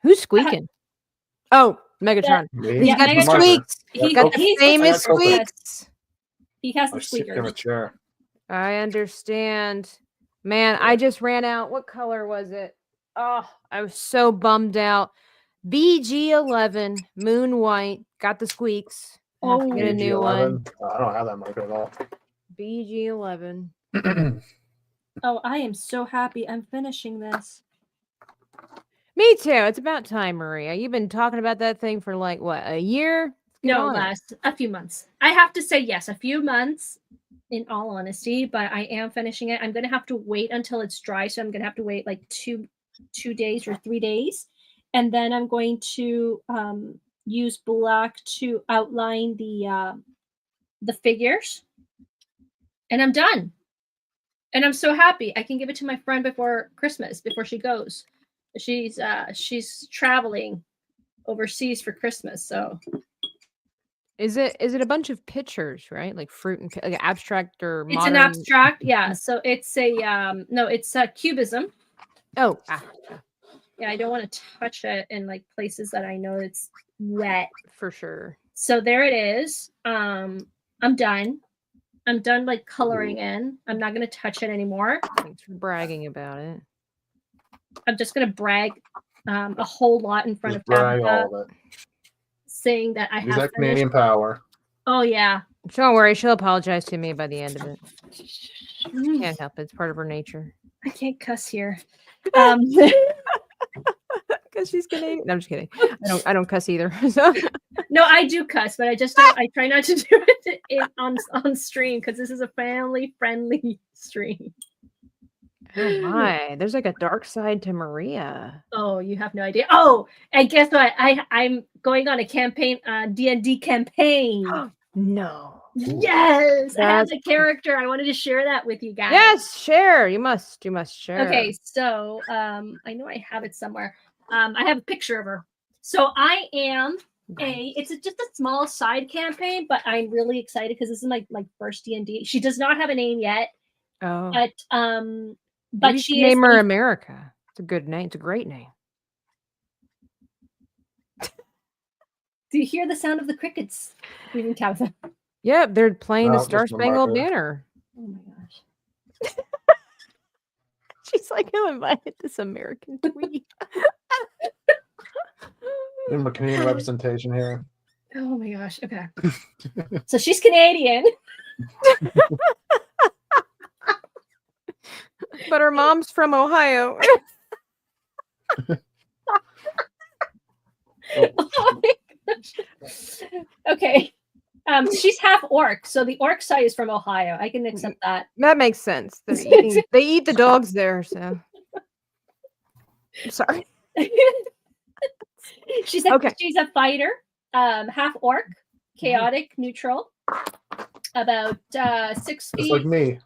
Who's squeaking? Oh, Megatron. He's got the squeaks. He got the famous squeaks. He has the squeakers. I understand. Man, I just ran out. What color was it? Oh, I was so bummed out. BG11, Moon White, got the squeaks. Oh, get a new one. I don't have that marker at all. BG11. Oh, I am so happy I'm finishing this. Me too. It's about time, Maria. You've been talking about that thing for like what, a year? Get No, on it. less a few months. I have to say yes, a few months in all honesty, but I am finishing it. I'm gonna have to wait until it's dry, so I'm gonna have to wait like two days or 3 days, and then I'm going to use black to outline the figures, and I'm done. And I'm so happy. I can give it to my friend before Christmas, before she goes. She's traveling overseas for Christmas, so Is it a bunch of pictures, right? Like fruit and like abstract or it's modern? an abstract, yeah. So it's a no, it's a cubism. Oh, Yeah, I don't want to touch it in like places that I know it's wet. for sure. So there it is. I'm done. I'm done like coloring in. I'm not gonna touch it anymore. Thanks for bragging about it. I'm just gonna brag a whole lot in front Just of brag Tabitha, all of it. saying that I Use have that finished. Canadian power. Oh yeah. Don't worry, she'll apologize to me by the end of it. Can't help it. It's part of her nature. I can't cuss here. Because she's Canadian. No, I'm just kidding. I don't cuss either. So. No, I do cuss, but I just don't. I try not to do it on stream because this is a family friendly stream. Oh my, there's like a dark side to Maria. Oh, you have no idea. Oh, and guess what? I'm going on a campaign, D&D campaign. No. Yes, I have That's the character. I wanted to share that with you guys. Yes, share. You must share. Okay, so I know I have it somewhere. I have a picture of her. So I am it's just a small side campaign, but I'm really excited because this is my first D&D. She does not have a name yet, Oh. but Maybe she name is her America. It's a good name. It's a great name. Do you hear the sound of the crickets? Leaving Tabitha. Yep, they're playing the No, Star just my Spangled marker. Banner. Oh my gosh. She's like, who invited this American tweet? Give a Canadian representation here. Oh my gosh. Okay. So she's Canadian. But her mom's from Ohio. Oh my gosh. Okay. She's half orc, so the orc side is from Ohio. I can accept that. That makes sense. They eat the dogs there, so. I'm sorry. She's Okay. She's a fighter, half orc, chaotic, neutral, about 6 feet. Just like me.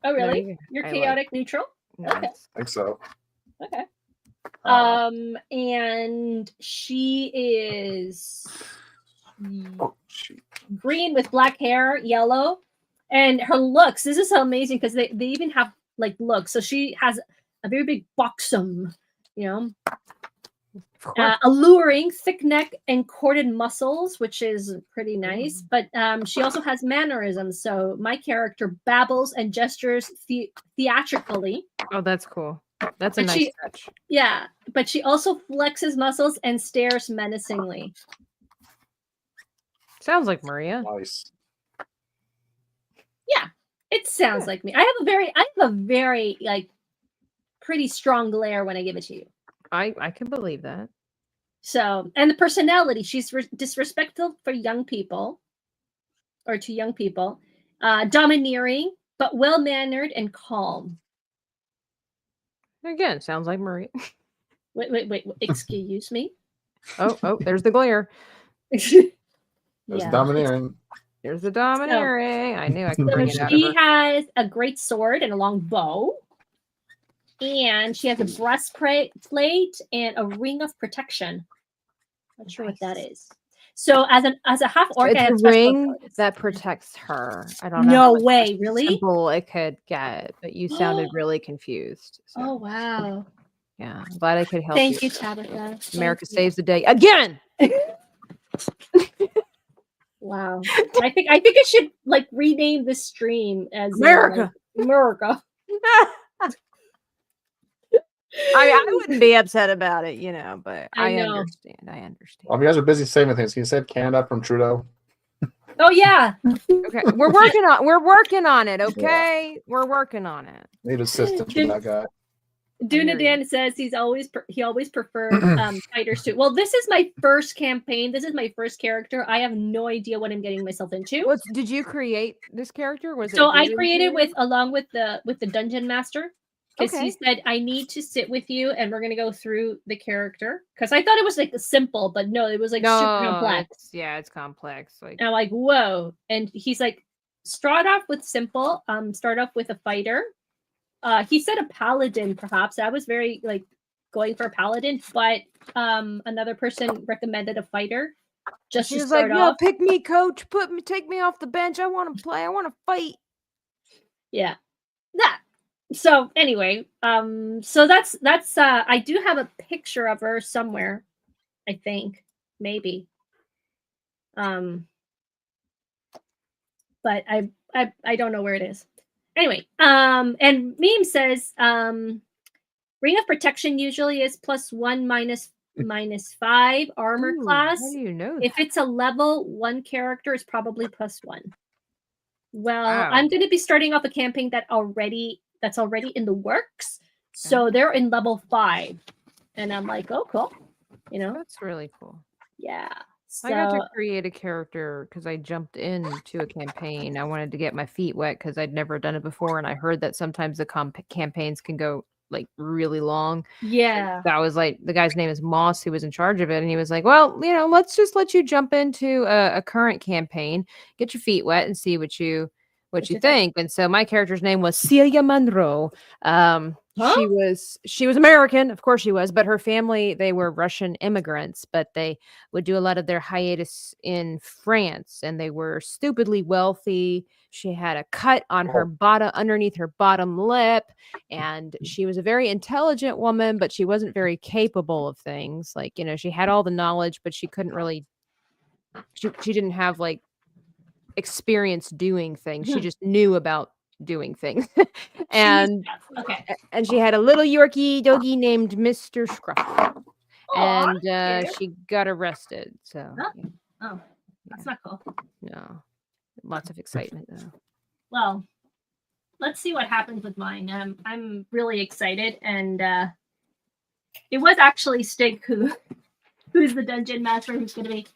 Oh, really? No, You're I chaotic, neutral. Okay. Nice. I think so. Okay. And she is Oh, shoot. green with black hair, yellow, and her looks. This is so amazing because they even have like looks. So she has a very big buxom, alluring, thick neck and corded muscles, which is pretty nice. But she also has mannerisms. So my character babbles and gestures theatrically. Oh, that's cool. That's a But nice touch. Yeah, but she also flexes muscles and stares menacingly. Sounds like Maria. Nice. Yeah, it sounds like me. I have a very like pretty strong glare when I give it to you. I can believe that. So, and the personality, she's disrespectful for young people, or to young people, domineering, but well-mannered and calm. Again, sounds like Maria. Wait, excuse me? Oh, there's the glare. There's Yeah. domineering. There's the domineering. I knew I could So bring it out of she her. has a great sword and a long bow. And she has a breastplate and a ring of protection. Not sure what that is. So as a half orc, I have It's a special ring abilities. that protects her. I don't know. No how much way, more really? simple it could get, but you sounded really confused. So, Oh wow! yeah, I'm glad I could help Thank you. you, Tabitha. America Thank you. saves the day again. Wow. I think I should like rename this stream as America. America. I wouldn't be upset about it, but I I know. understand. Well, you guys are busy saving things. You said Canada from Trudeau. Oh yeah. Okay, we're working on it. Okay, we're working on it. Need assistance from that guy. Duna Dan says he always preferred fighters too. Well, this is my first campaign. This is my first character. I have no idea what I'm getting myself into. Did you create this character? I created along with the dungeon master, because he Okay. said I need to sit with you and we're gonna go through the character, because I thought it was like simple, but no, it was like super complex. It's complex. Like, and I'm like, whoa. And he's like, start off with simple. Start off with a fighter. He said a paladin, perhaps. I was very like going for a paladin, but another person recommended a fighter. Just to start off. No, pick me, coach. Take me off the bench. I want to play. I want to fight. Yeah, that. So anyway, so that's I do have a picture of her somewhere. I think maybe. But I don't know where it is. Anyway, and Meme says, Ring of Protection usually is +1 -5 armor class. How do you know that? If it's a level 1 character, it's probably +1. Well, I'm going to be starting off a campaign that's already in the works. So they're in level 5. And I'm like, oh, cool. That's really cool. Yeah. So, I got to create a character because I jumped into a campaign. I wanted to get my feet wet because I'd never done it before. And I heard that sometimes the campaigns can go like really long. Yeah. That was like, the guy's name is Moss, who was in charge of it. And he was like, well, let's just let you jump into a current campaign, get your feet wet and see what you think. And so my character's name was Celia Monroe. She was American, of course she was, but her family, they were Russian immigrants, but they would do a lot of their hiatus in France, and they were stupidly wealthy. She had a cut on her bottom, underneath her bottom lip, and she was a very intelligent woman, but she wasn't very capable of things. Like, she had all the knowledge, but she couldn't really, she didn't have like experience doing things. She just knew about doing things. and she had a little Yorkie doggy named Mr. Scruff. And she got arrested. So that's not cool. No. Lots of excitement though. Well, let's see what happens with mine. I'm really excited, and it was actually Stig who's the dungeon master who's going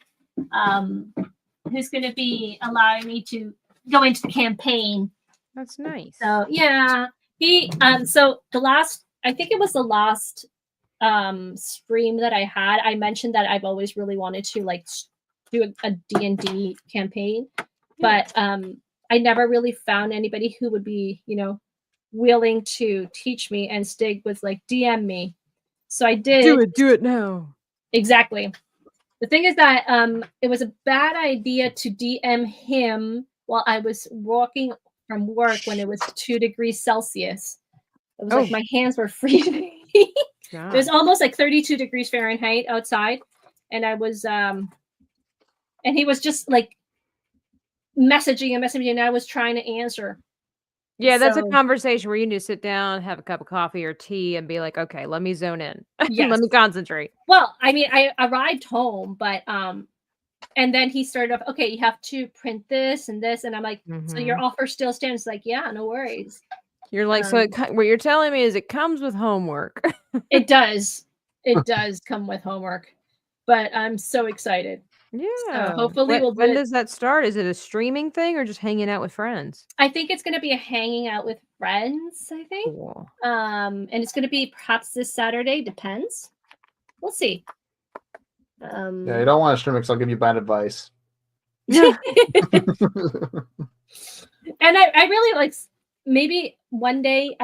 to be allowing me to go into the campaign. That's nice. So yeah, he so I think it was the last stream that I had, I mentioned that I've always really wanted to like do a D&D campaign, but I never really found anybody who would be, willing to teach me, and Stig was like, DM me. So I did. Do it now. Exactly. The thing is that it was a bad idea to DM him while I was walking from work when it was 2 degrees Celsius. It was like my hands were freezing. It was almost like 32 degrees Fahrenheit outside. And I was, and he was just like messaging, and I was trying to answer. Yeah, that's a conversation where you need to sit down, have a cup of coffee or tea, and be like, okay, let me zone in. Yes. Let me concentrate. Well, I mean, I arrived home, but and then he started off, okay, you have to print this and this, and I'm like, so your offer still stands? Like, yeah, no worries. You're like, so what you're telling me is it comes with homework. It does. It does come with homework, but I'm so excited. Yeah. So hopefully when does that start? Is it a streaming thing or just hanging out with friends? I think it's going to be a hanging out with friends, I think. Cool. And it's going to be perhaps this Saturday, depends. We'll see. Yeah, you don't want to stream it because I'll give you bad advice. And I really like, maybe one day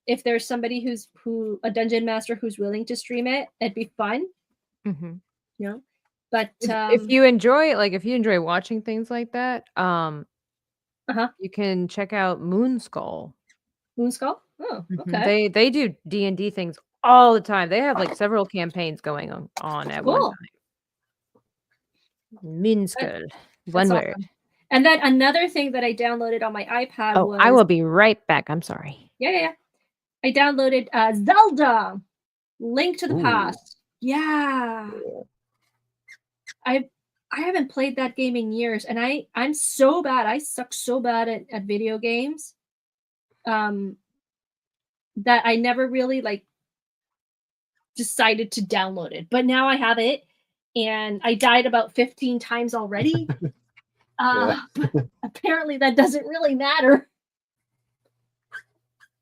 if there's somebody who a dungeon master who's willing to stream it, it'd be fun. But if you enjoy it, like if you enjoy watching things like that, you can check out Moonskull. Moonskull? Oh, okay. They do D&D things all the time. They have like several campaigns going on at one time. Moonskull. One word. Awesome. And then another thing that I downloaded on my iPad was... I will be right back. I'm sorry. Yeah. I downloaded Zelda, Link to the Past. Yeah. I haven't played that game in years, and I'm so bad. I suck so bad at video games, that I never really like decided to download it. But now I have it, and I died about 15 times already. But apparently that doesn't really matter.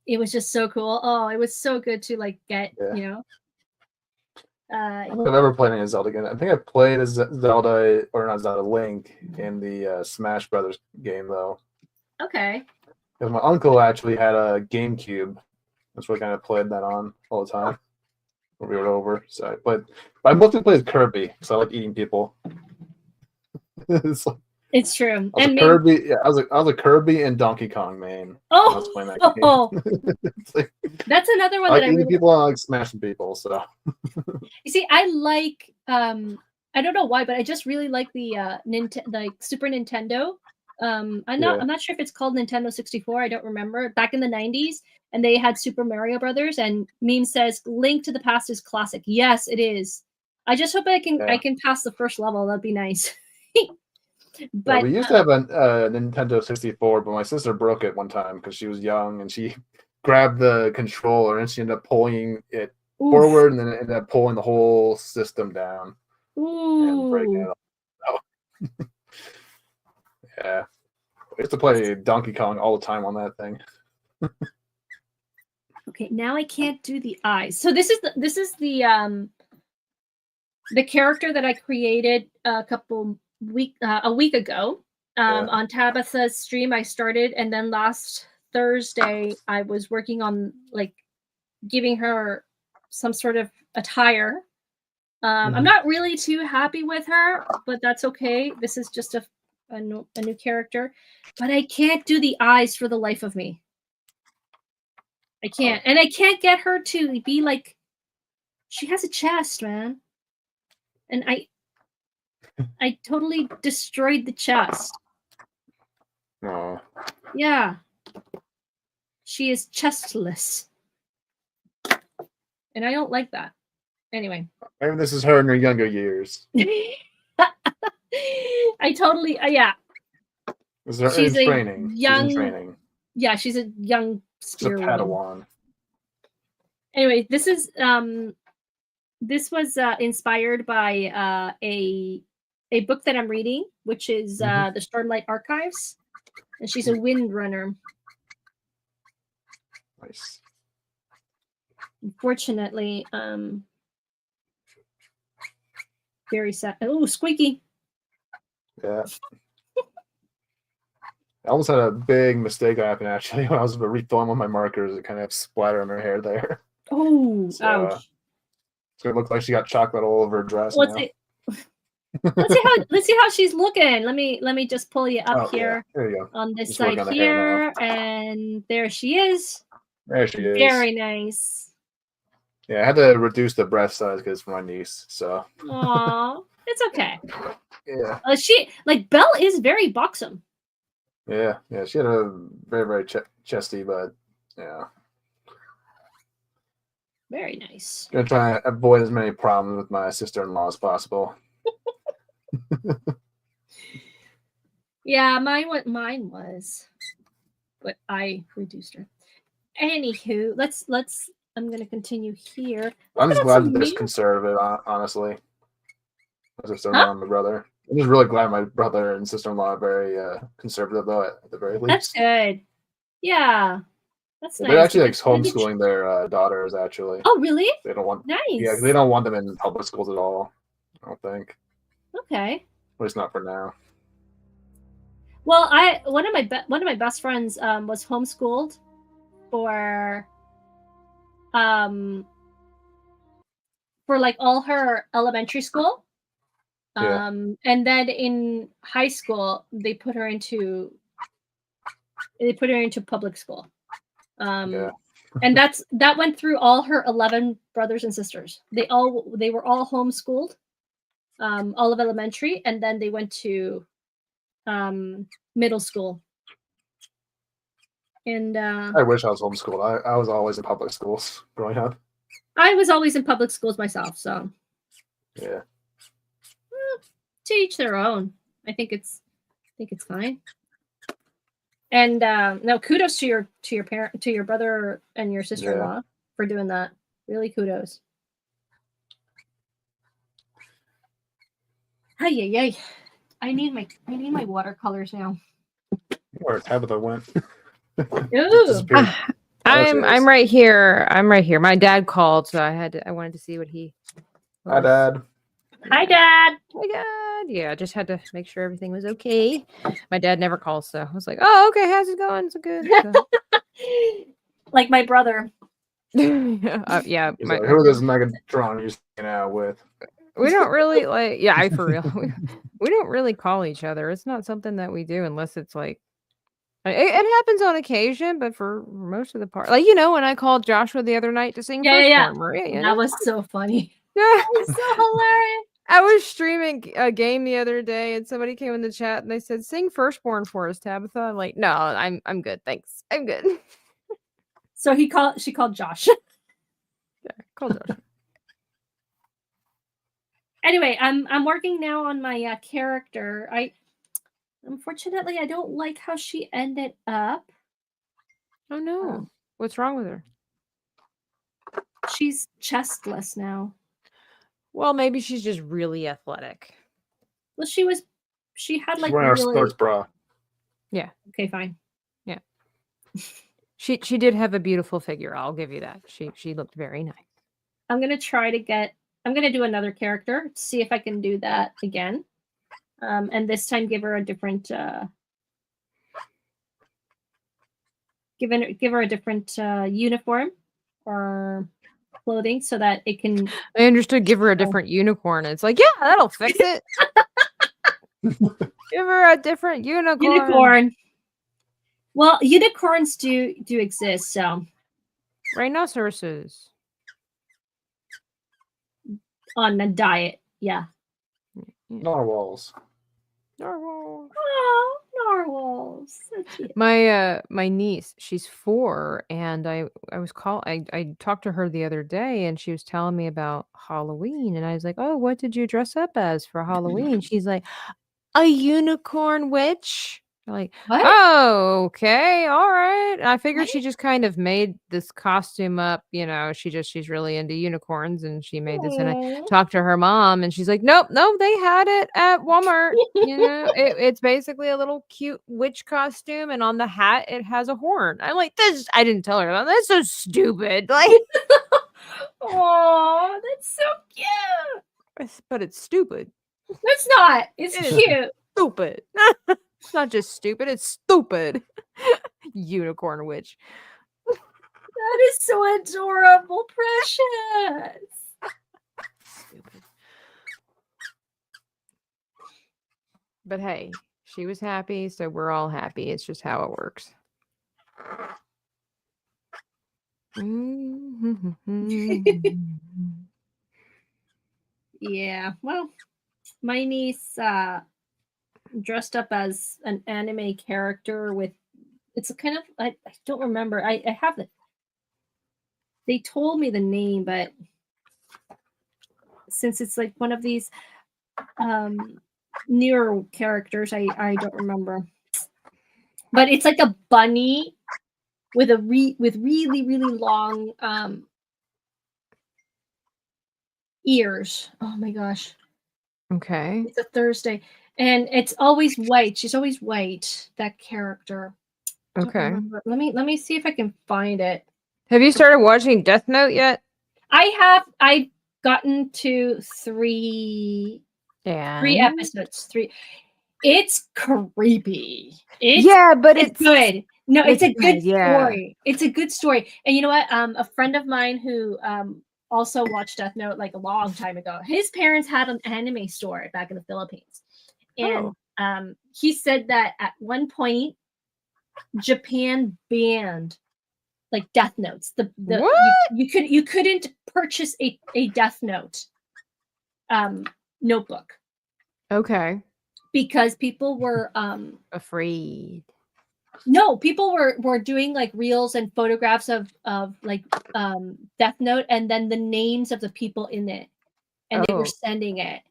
It was just so cool. Oh, it was so good to like get, you know. I don't think I've ever played any Zelda game. I think I played as Zelda, or not Zelda, Link in the Smash Brothers game though. Okay. Because my uncle actually had a GameCube. That's what I kind of played that on all the time when we were over. So, but I mostly played Kirby because I like eating people. It's like, it's true. I was a Kirby. Yeah, I was a Kirby and Donkey Kong man. Oh, I was playing that game. Like, that's another one I like that I eating really people. I like smashing people. So you see, I like I don't know why, but I just really like the like Super Nintendo. I'm not sure if it's called Nintendo 64. I don't remember. Back in the 90s, and they had Super Mario Brothers, and meme says Link to the Past is classic. Yes, it is. I just hope I can pass the first level. That'd be nice. But we used to have a Nintendo 64, but my sister broke it one time because she was young and she grabbed the controller and she ended up pulling it forward, and then it ended up pulling the whole system down and breaking it all. Oh. Yeah, I used to play Donkey Kong all the time on that thing. Okay, now I can't do the eyes. So this is the character that I created a week ago on Tabitha's stream. I started, and then last Thursday I was working on like giving her some sort of attire. I'm not really too happy with her, but that's okay. This is just a new character, but I can't do the eyes for the life of me. I can't, and I can't get her to be like, she has a chest, man, and I totally destroyed the chest. Oh. Yeah, she is chestless, and I don't like that. Anyway, maybe this is her in her younger years. I totally, yeah. She's in training. Young, she's in training. Yeah, she's a young spear. She's a Padawan. Anyway, this was inspired by a book that I'm reading, which is the Stormlight Archives, and she's a wind runner. Nice. Unfortunately, very sad. Oh, squeaky. Yeah. I almost had a big mistake happen actually when I was refilling one of my markers. It kind of splattered on her hair there. Oh, ouch. So it looked like she got chocolate all over her dress. Let's see how she's looking. Let me just pull you up here. There you go. On this just side here, and there she is. There she is. Very nice. Yeah, I had to reduce the breast size because it's my niece. So. Aw, it's okay. Yeah. She Belle is very buxom. Yeah, she had a very, very chesty, but yeah. Very nice. Gonna try and avoid as many problems with my sister-in-law as possible. Yeah, mine was, but I reduced her. Anywho, let's. I'm gonna continue here. I'm just glad that they're conservative, honestly. My sister-in-law and my brother. I'm just really glad my brother and sister-in-law are very conservative, though, at the very least. That's good. Yeah, that's nice. They're actually like homeschooling their daughters. Actually. Oh, really? They don't want. Nice. Yeah, they don't want them in public schools at all. I don't think. Okay. At least not for now. Well, one of my best friends was homeschooled for like all her elementary school. And then in high school they put her into public school. And that went through all her 11 brothers and sisters. They were all homeschooled, all of elementary, and then they went to middle school. And I wish I was homeschooled. I was always in public schools growing up. I was always in public schools myself, so yeah. to each their own. I think it's fine. And no, kudos to your parent, to your brother and your sister-in-law for doing that. Really kudos. Ay. I need my watercolors now. Where Tabitha went. Ooh. I'm right here. My dad called, so I wanted to see what he. Hi, Dad. Hi, Dad. Hi, Dad. Yeah, I just had to make sure everything was okay. My dad never calls, so I was like, "Oh, okay, how's it going? So good." So. Like my brother. Yeah. Who is this Megatron you're hanging out with? We don't really like. Yeah, for real. We don't really call each other. It's not something that we do unless it's like. It happens on occasion, but for most of the part, like when I called Joshua the other night to sing Firstborn Maria, that was so funny. Yeah, that was so hilarious. I was streaming a game the other day, and somebody came in the chat and they said, "Sing Firstborn for us, Tabitha." I'm like, "No, I'm good, thanks. I'm good." So she called Josh. Yeah, call Josh. Anyway, I'm working now on my character. Unfortunately, I don't like how she ended up. Oh no. What's wrong with her? She's chestless now. Well, maybe she's just really athletic. Well, she had like wearing a sports bra. Yeah. Okay, fine. Yeah. She did have a beautiful figure. I'll give you that. She looked very nice. I'm gonna do another character, see if I can do that again. And this time give her a different give her a different uniform or clothing so that it can. I understood. Give her a different unicorn. It's like, yeah, that'll fix it. Give her a different unicorn. Well, unicorns do exist, so. Rhinoceroses. On a diet, yeah. Narwhals. Oh, narwhals. So cute. My niece, she's 4, and I talked to her the other day, and she was telling me about Halloween, and I was like, "Oh, what did you dress up as for Halloween?" She's like, "A unicorn witch." I'm like, what? Oh, okay, all right. I figured she just kind of made this costume up. She's really into unicorns, and she made this. And I talked to her mom, and she's like, "Nope, they had it at Walmart. It's basically a little cute witch costume, and on the hat it has a horn." I'm like, "This." I didn't tell her that. That's so stupid. Like, oh, that's so cute. But it's stupid. It's not. It's cute. Stupid. It's not just stupid, it's stupid. Unicorn witch. That is so adorable, precious. Stupid. But hey, she was happy, so we're all happy. It's just how it works. Yeah, well, my niece dressed up as an anime character with, it's a kind of, I don't remember. I have it. They told me the name, but since it's like one of these newer characters, I don't remember. But it's like a bunny with with really, really long ears. Oh my gosh. Okay. It's a Thursday. And it's always white. She's always white, that character. Okay. Let me see if I can find it. Have you started watching Death Note yet? I have. I've gotten to 3 episodes. 3. It's creepy. But it's good. No, it's a good story. It's a good story. And you know what? A friend of mine who also watched Death Note like a long time ago. His parents had an anime store back in the Philippines. And he said that at one point Japan banned like Death Notes. You couldn't purchase a Death Note notebook. Okay. Because people were afraid. No, people were doing like reels and photographs of like Death Note and then the names of the people in it. And they were sending it.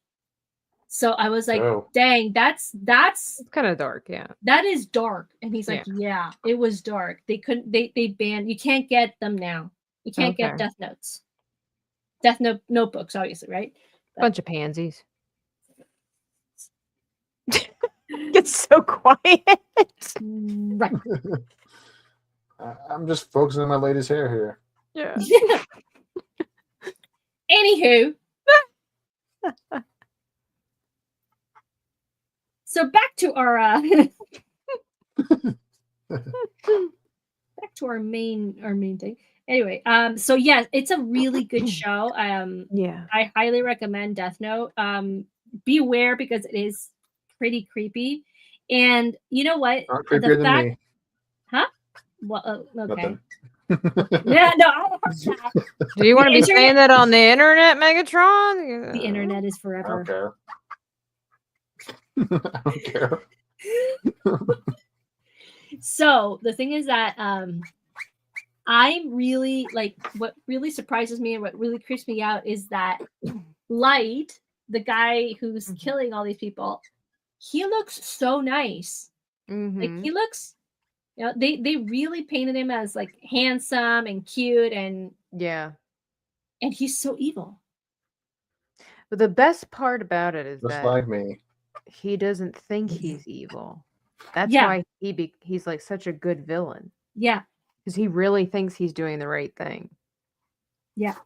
So I was like, Oh. dang, that's It's kind of dark, yeah. that is dark. And he's like, yeah, it was dark. They couldn't they banned, you can't get them now. You can't get Okay. Death Notes. Death Note notebooks, obviously, right? Bunch of pansies. It's so quiet. Right. I'm just focusing on my lady's hair here. Yeah. Anywho. So back to our back to our main thing. Anyway, so yeah, it's a really good show. Yeah. I highly recommend Death Note. Beware because it is pretty creepy. And you know what? Not creepier than me. Huh? Well, okay. Nothing. Yeah, no, I heard that. Do you want to be internet- saying that on the internet, Megatron? The internet is I forever. don't care. I don't care. So the thing is that I'm really like what really surprises me and what really creeps me out is that Light, the guy who's killing all these people, he looks so nice. Like he looks, you know, they really painted him as like handsome and cute and he's so evil. But the best part about it is Just that like me. he doesn't think he's evil. That's Yeah. why he's like such a good villain. Yeah. Because he really thinks he's doing the right thing. Yeah.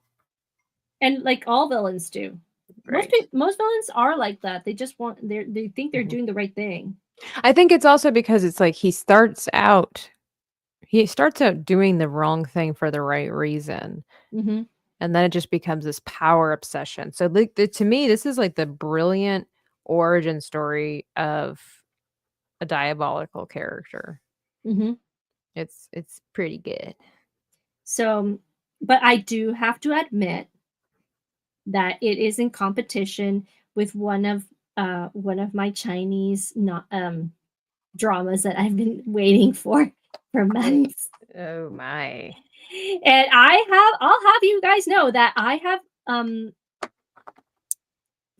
And like all villains do. Right. Most villains are like that. They just want they think they're doing the right thing. I think it's also because it's like he starts out doing the wrong thing for the right reason. Mm-hmm. And then it just becomes this power obsession. So like to me, this is like the brilliant origin story of a diabolical character. Mm-hmm. It's pretty good. So, but I do have to admit that it is in competition with one of my Chinese dramas that I've been waiting for months. Oh my. And I'll have you guys know that I have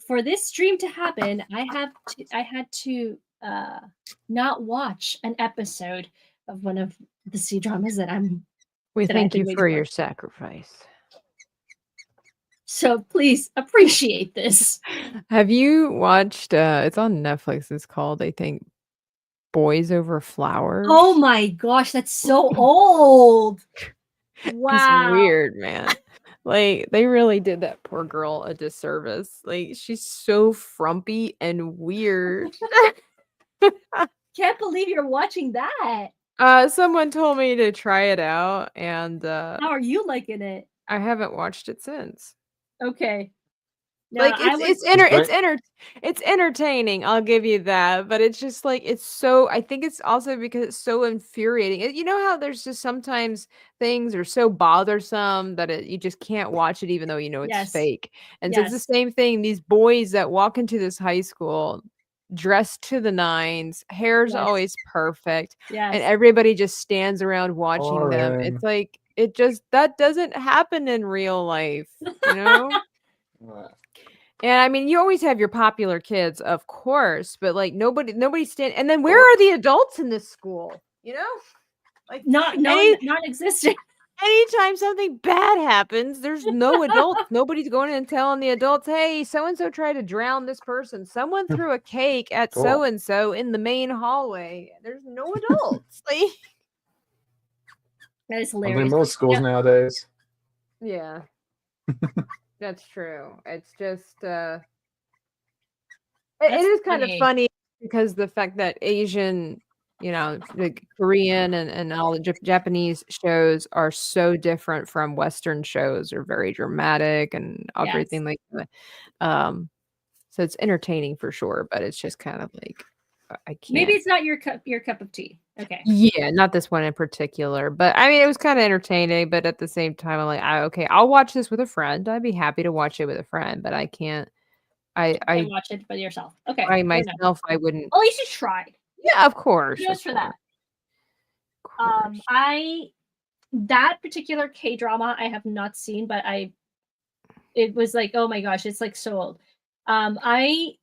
for this stream to happen, I had to not watch an episode of one of the C dramas that We that thank I've you been for waiting your sacrifice. So please appreciate this. Have you watched it's on Netflix, it's called, I think, Boys Over Flowers? Oh my gosh, that's so old. Wow. It's weird, man. Like they really did that poor girl a disservice. Like she's so frumpy and weird. Can't believe you're watching that. Someone told me to try it out, and How are you liking it? I haven't watched it since. Okay. No, Like it's entertaining, I'll give you that, but it's just like it's so, I think it's also because it's so infuriating. You know how there's just sometimes things are so bothersome that you just can't watch it even though you know it's fake. And so it's the same thing. These boys that walk into this high school dressed to the nines, hair's always perfect, and everybody just stands around watching them. It's like that doesn't happen in real life, you know? And I mean, you always have your popular kids, of course, but like nobody stand. And then where are the adults in this school? You know, like non-existent. Anytime something bad happens, there's no adults. Nobody's going in and telling the adults, "Hey, so and so tried to drown this person. Someone threw a cake at so and so in the main hallway." There's no adults. Like that is hilarious. In most schools nowadays. Yeah. That's true. It's just it is kind of funny because the fact that Asian, you know, like Korean and all the Japanese shows are so different from Western shows. Are very dramatic and everything like that. So it's entertaining for sure, but it's just kind of like I can't. Maybe it's not your cup of tea. Okay. Yeah, not this one in particular, but I mean, it was kind of entertaining. But at the same time, I'm like, okay, I'll watch this with a friend. I'd be happy to watch it with a friend, but I can't. I watch it by yourself. Okay. By myself, I wouldn't. Well, at least you tried. Yeah, of course. Just for that. That particular K-drama I have not seen, but it was like, oh my gosh, it's like so old. I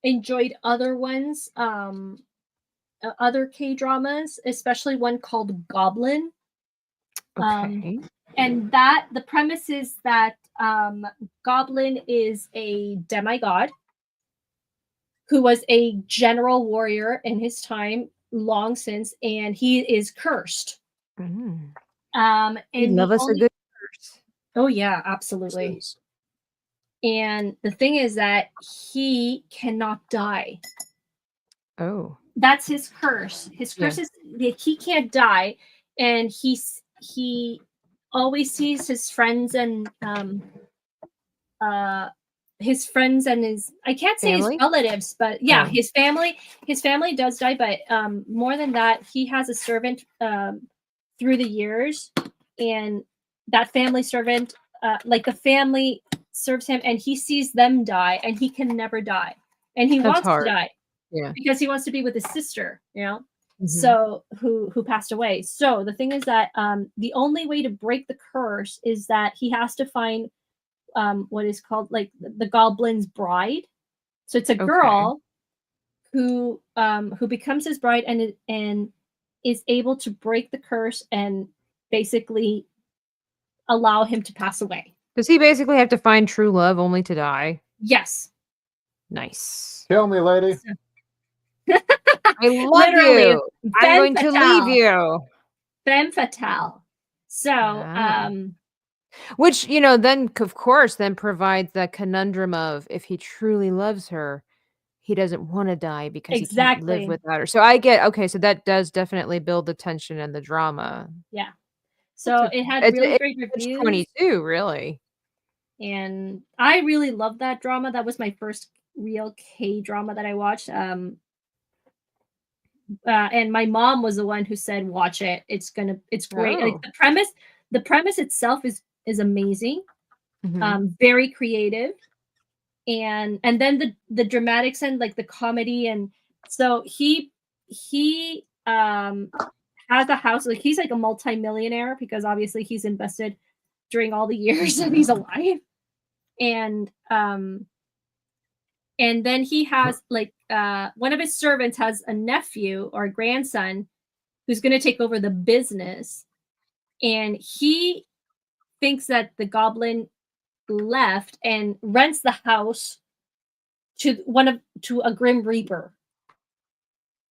enjoyed other ones, other K dramas, especially one called Goblin. Okay. And that the premise is that Goblin is a demigod who was a general warrior in his time long since, and he is cursed. Mm. And We love us a good curse. Oh yeah, absolutely. And the thing is that he cannot die. Oh. That's his curse. His curse is that he can't die, and he always sees his friends and his I can't say Family? his relatives, but yeah, Oh. his family does die, but more than that, he has a servant through the years, and that family servant like the family serves him, and he sees them die, and he can never die, and he That's wants hard. to die. Yeah. Because he wants to be with his sister, you know. Mhm. So who passed away. So the thing is that the only way to break the curse is that he has to find what is called like the goblin's bride. So it's a girl who becomes his bride and is able to break the curse and basically allow him to pass away. Does he basically have to find true love only to die? Yes. Nice. Kill me, lady. I love Literally, you. I'm going to leave you. Femme fatale. So, which, you know, then of course then provides that conundrum of if he truly loves her, he doesn't want to die because he can't live without her. So I get, okay, so that does definitely build the tension and the drama. Yeah. So it had really great reviews. 22, really. And I really loved that drama. That was my first real K drama that I watched. And my mom was the one who said, "Watch it. It's great." Like the premise itself is amazing, very creative, and then the dramatics and like the comedy, and so he has a house, like he's like a multimillionaire because obviously he's invested during all the years that he's alive, and then he has like one of his servants has a nephew or a grandson who's going to take over the business, and he thinks that the goblin left and rents the house to a grim reaper.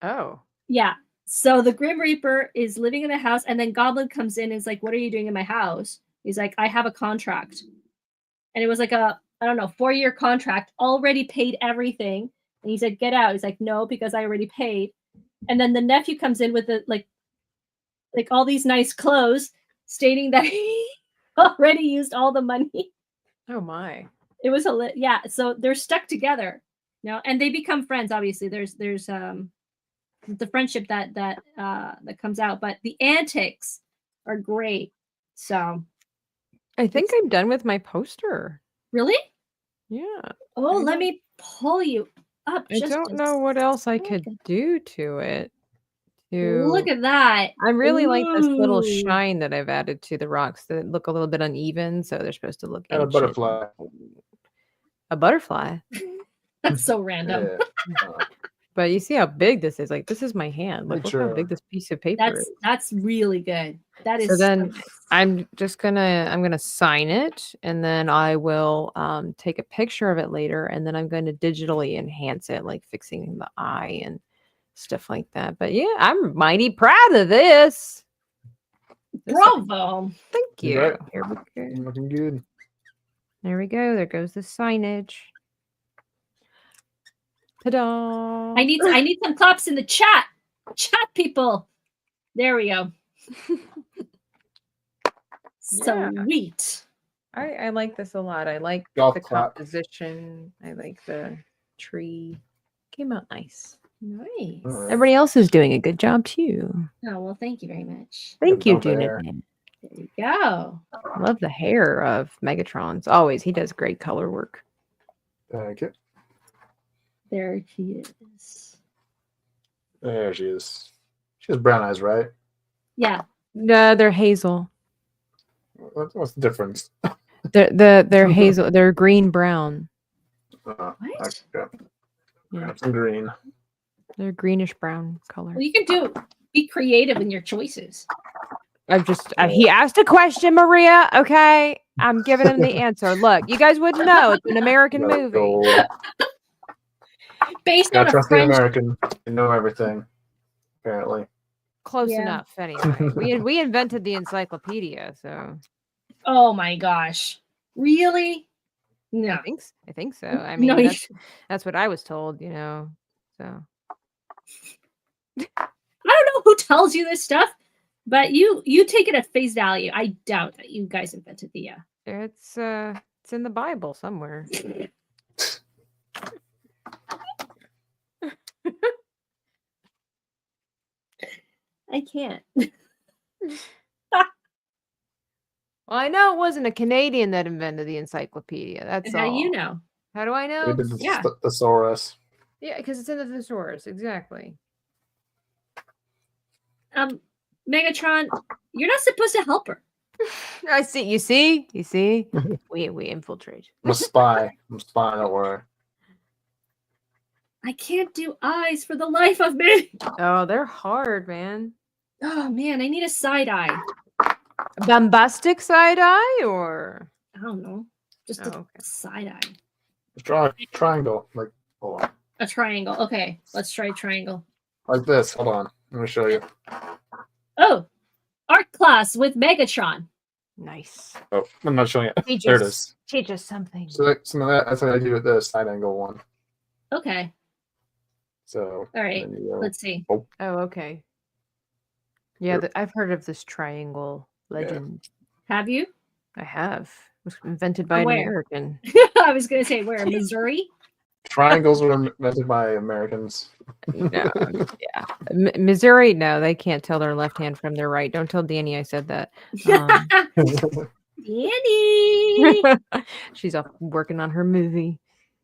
Oh. Yeah. So the grim reaper is living in the house, and then goblin comes in and is like, "What are you doing in my house?" He's like, "I have a contract." And it was like a, I don't know, 4-year contract, already paid everything. And he said, "Get out." He's like, "No, because I already paid." And then the nephew comes in with like all these nice clothes, stating that he already used all the money. Oh my. It was yeah. So they're stuck together, you know, and they become friends. Obviously, there's the friendship that comes out, but the antics are great. So I think I'm done with my poster. Really? Yeah. Oh, let me pull you up. I don't know what else I could do to it. Look at that. I really like this little shine that I've added to the rocks that look a little bit uneven, so they're supposed to look And a butterfly. A butterfly? That's so random. Yeah. But you see how big this is. Like, this is my hand. Look how big this piece of paper is. That's really good. That is so then nice. I'm gonna sign it, and then I will take a picture of it later, and then I'm going to digitally enhance it, like fixing the eye and stuff like that. But yeah, I'm mighty proud of this. Bravo. Thank you. Right. Here we go. Looking good. There we go. There goes the signage. Ta-da! I need some claps in the chat. Chat people. There we go. Sweet. I like this a lot. I like Golf the clap. composition. I like the tree. Came out nice. Nice. All right. Everybody else is doing a good job too. Oh, well, thank you very much. Thank you, Love the hair. Dunedin. There you go. Love the hair of Megatron's. Always, he does great color work. Thank you. There he is. There she is. She has brown eyes, right? Yeah. No, they're hazel. What's the difference? They're hazel. They're green brown. What? Okay. Yeah. Some green. They're greenish brown color. Well, you can be creative in your choices. He asked a question, Maria. Okay, I'm giving him the answer. Look, you guys wouldn't know. It's an American movie. Based Gotta on a trust the French. American. They know everything, apparently. Close Yeah. enough, anyway. We invented the encyclopedia, so. Oh my gosh! Really? No. I think so. I mean, No, that's what I was told, you know. So. I don't know who tells you this stuff, but you take it at face value. I doubt that you guys invented the. It's in the Bible somewhere. I can't. Well, I know it wasn't a Canadian that invented the encyclopedia. That's How all. do you know? How do I know? Yeah. The thesaurus. Yeah, because it's in the thesaurus. Exactly. Megatron, you're not supposed to help her. I see. You see. we infiltrate. I'm a spy. Don't worry. I can't do eyes for the life of me. Oh, they're hard, man. Oh man, I need a side eye. A bombastic side eye, or I don't know, just a okay. side eye. Draw a triangle. Like, hold on. A triangle. Okay, let's try triangle. Like this. Hold on. Let me show you. Oh, art class with Megatron. Nice. Oh, I'm not showing it. Teach There it us- is. Teach us something. So some of that's what I do with the side angle one. Okay, So all right. then you go- Let's see. Oh, okay. Yeah, Sure. I've heard of this triangle legend. Have you? I have. It was invented by an Where? American. I was gonna say where? Missouri. Triangles were invented by Americans. No, yeah. Missouri, no, they can't tell their left hand from their right. Don't tell Danny I said that. Danny. She's off working on her movie.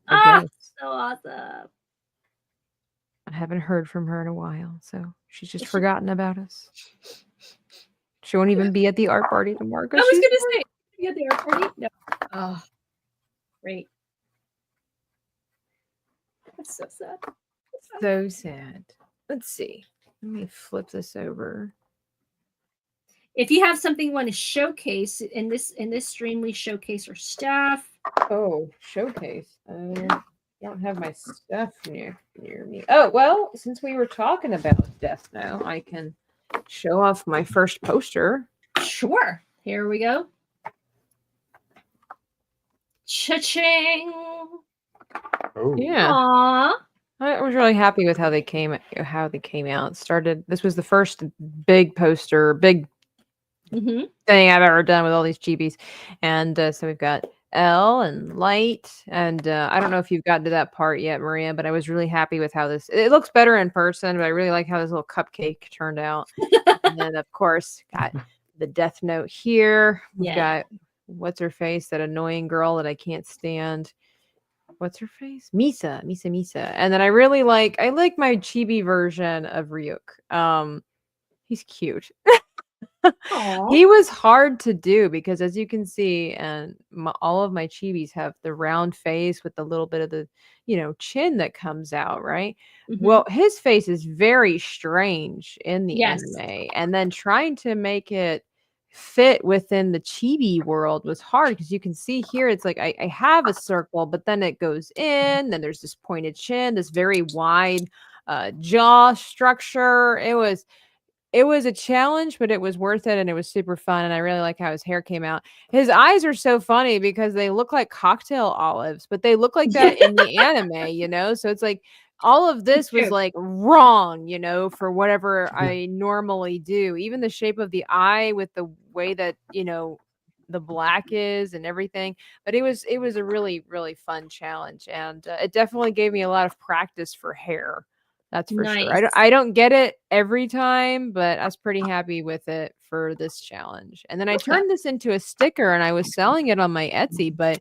Ah, guess. so awesome. I haven't heard from her in a while, so she's just Is she- forgotten about us. She won't even be at the art party tomorrow. I 'cause was she's- gonna say, you had the art party. No. Oh, great. That's so sad. So sad. Let's see. Let me flip this over. If you have something you want to showcase in this stream, we showcase our stuff. Oh, showcase. I don't have my stuff near me. Oh, well, since we were talking about Death Note, I can show off my first poster. Sure. Here we go. Cha-ching. Oh, Yeah. Aww. I was really happy with how they came out. This was the first big poster, big Mm-hmm. thing I've ever done with all these chibis. And so we've got L and Light. And I don't know if you've gotten to that part yet, Maria, but I was really happy with how it looks better in person, but I really like how this little cupcake turned out. And then, of course, got the Death Note here. We've got what's her face, that annoying girl that I can't stand. What's her face? Misa. And then I like my chibi version of Ryuk. He's cute. Aww. He was hard to do because, as you can see, and all of my chibis have the round face with the little bit of the, chin that comes out, right? Mhm. Well, his face is very strange in the Yes. anime, and then trying to make it fit within the chibi world was hard because you can see here it's like I have a circle, but then it goes in, then there's this pointed chin, this very wide jaw structure. It was a challenge, but it was worth it, and it was super fun, and I really like how his hair came out. His eyes are so funny because they look like cocktail olives, but they look like that in the anime, So it's like all of this was Cute. like wrong, for whatever I normally do. Even the shape of the eye with the way that, the black is and everything. But it was a really, really fun challenge, and it definitely gave me a lot of practice for hair. That's for sure. Nice. I don't get it every time, but I was pretty happy with it for this challenge. And then I turned this into a sticker and I was selling it on my Etsy, but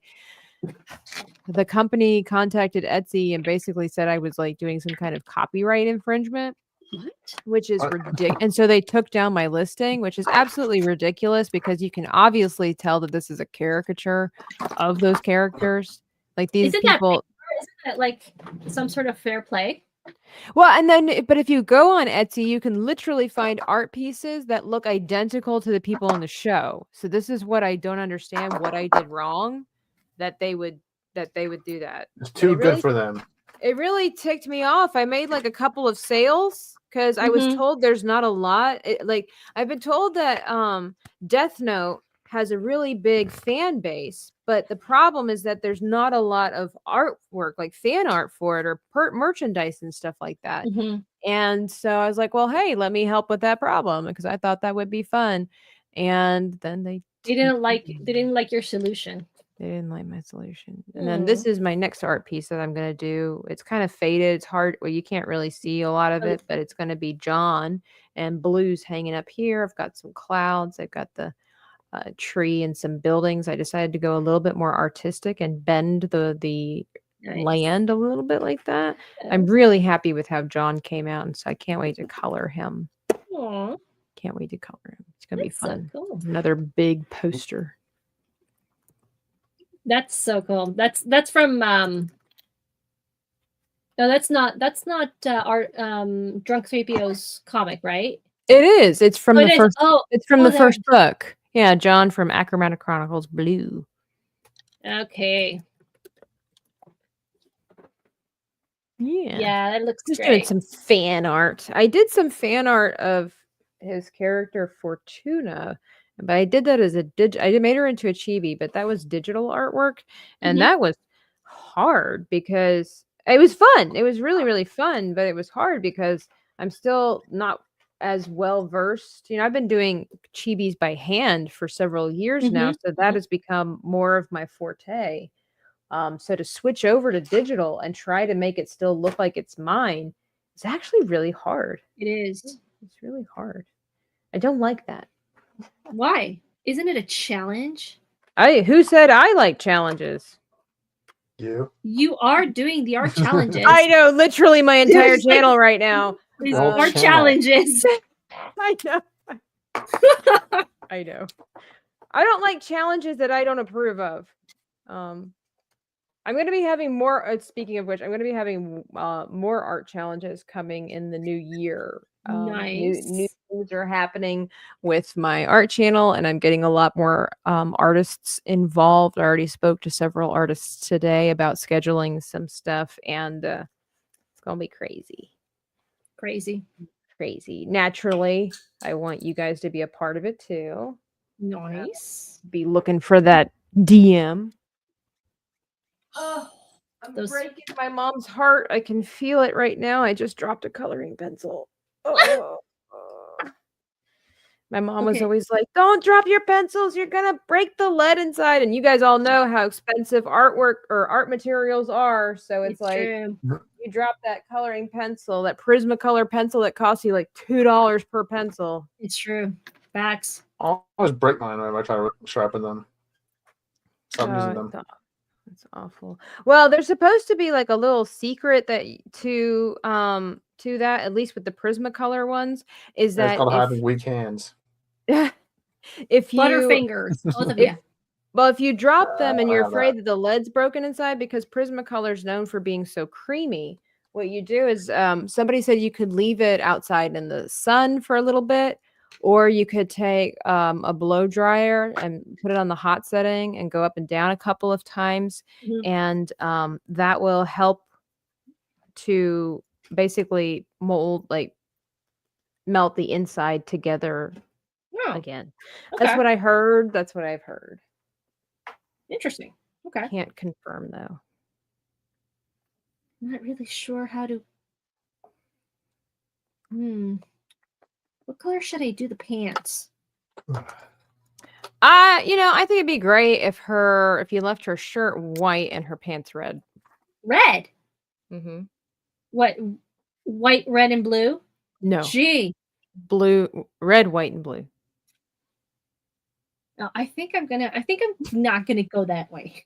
the company contacted Etsy and basically said I was like doing some kind of copyright infringement, What? which is ridiculous. And so they took down my listing, which is absolutely ridiculous because you can obviously tell that this is a caricature of those characters. Like these Isn't that people. Isn't it like some sort of fair play? Well, and then, but if you go on Etsy, you can literally find art pieces that look identical to the people in the show. So this is what I don't understand, what I did wrong, that they would do that. It's But too good for them. It really ticked me off. I made like a couple of sales because I was Mhm. told there's not a lot. Like I've been told that Death Note has a really big fan base, but the problem is that there's not a lot of artwork, like fan art for it or merchandise and stuff like that. Mhm. And so I was like, well, hey, let me help with that problem because I thought that would be fun. And then They didn't like your solution. they didn't like my solution. And then this Hmm. is my next art piece that I'm going to do. It's kind of faded. It's hard. Well, you can't really see a lot of it, but it's going to be John and blues hanging up here. I've got some clouds. I've got the tree and some buildings. I decided to go a little bit more artistic and bend the Nice. land a little bit like that. Yeah. I'm really happy with how John came out. And so I can't wait to color him. Aw, Can't wait to color him. It's going to be that's so fun. cool. Another big poster. That's so cool. That's from no, that's not our Drunk 3PO's comic, right? It is. It's from Oh, the it is. first. Oh, It's from oh, the there first it book. Yeah, John from Achromatic Chronicles Blue. okay. Yeah. Yeah, that looks Just doing great. some fan art. I did some fan art of his character Fortuna, but I did that as a I made her into a chibi, but that was digital artwork, and Mhm. that was hard because it was fun. It was really, really fun, but it was hard because I'm still not as well versed. You know, I've been doing chibis by hand for several years now, Mhm. so that has become more of my forte. So to switch over to digital and try to make it still look like it's mine is actually really hard. It is. It's really hard. I don't like that. Why? Isn't it a challenge? Who said I like challenges? You. You are doing the art challenges. I know, literally my entire It's like- channel right now. These Whole art channel. challenges. I know. I know. I don't like challenges that I don't approve of. I'm going to be having more. Speaking of which, I'm going to be having more art challenges coming in the new year. New Nice. things are happening with my art channel, and I'm getting a lot more artists involved. I already spoke to several artists today about scheduling some stuff, and it's going to be crazy. Crazy. Naturally, I want you guys to be a part of it too. Nice. Be looking for that DM. Oh, I'm breaking my mom's heart. I can feel it right now. I just dropped a coloring pencil. Oh. My mom was always like, don't drop your pencils. You're going to break the lead inside. And you guys all know how expensive artwork or art materials are. So it's like, true. you drop that coloring pencil, that Prismacolor pencil that costs you like $2 per pencil. It's true. Facts. I always break mine when I try to sharpen them. Stop using them. That's awful. Well, there's supposed to be like a little secret that to that, at least with the Prismacolor ones, is It's that called having weak hands. if you Butterfingers, both of you. well, if you drop them and I you're have afraid that the lead's broken inside, because Prismacolor is known for being so creamy, what you do is somebody said you could leave it outside in the sun for a little bit, or you could take a blow dryer and put it on the hot setting and go up and down a couple of times, and that will help to basically melt the inside together again. Okay. That's what I heard. That's what I've heard. Interesting. Okay. Can't confirm though. I'm not really sure how to. What color should I do the pants? I think it'd be great if you left her shirt white and her pants red. Red. Mm-hmm. What? White, red, and blue? No. Gee. Blue, red, white, and blue. No, I think I'm not gonna go that way.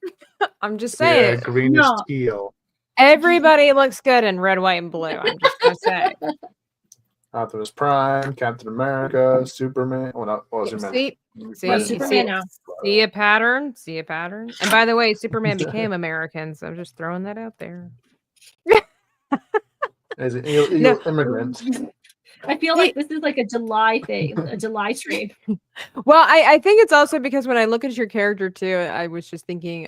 I'm just saying. Yeah, green is teal. Everybody looks good in red, white, and blue. I'm just gonna say. Optimus Prime, Captain America, Superman. Well, not Superman. See, Superman now. See a pattern. See a pattern. And by the way, Superman became American, so I'm just throwing that out there. As an No. immigrant. I feel like this is like a July thing, a July stream. Well, I think it's also because when I look at your character too, I was thinking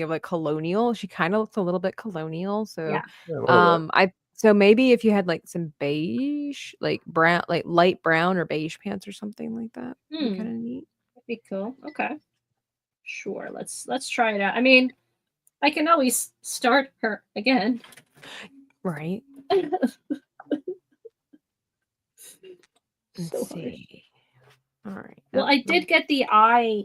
of like colonial. She kind of looks a little bit colonial. So Yeah. Yeah, a little bit. so maybe if you had like some beige, like brown, like light brown or beige pants or something like that, kind of neat. That'd be cool. Okay. Sure. Let's try it out. I mean, I can always start her again. Right. So Let's hard. see. All right. Well, I did get the eye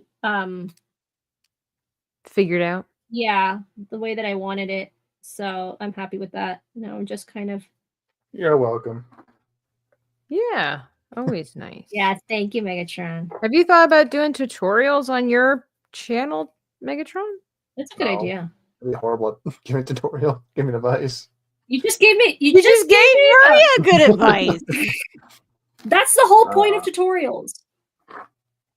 figured out. yeah, the way that I wanted it. So I'm happy with that. No, I'm just kind of You're welcome. Yeah. Always nice. yeah, thank you, Megatron. Have you thought about doing tutorials on your channel, Megatron? That's a good idea. It'd be horrible. Give me a tutorial. Give me advice. You just gave me You just gave Maria good advice. That's the whole point of tutorials.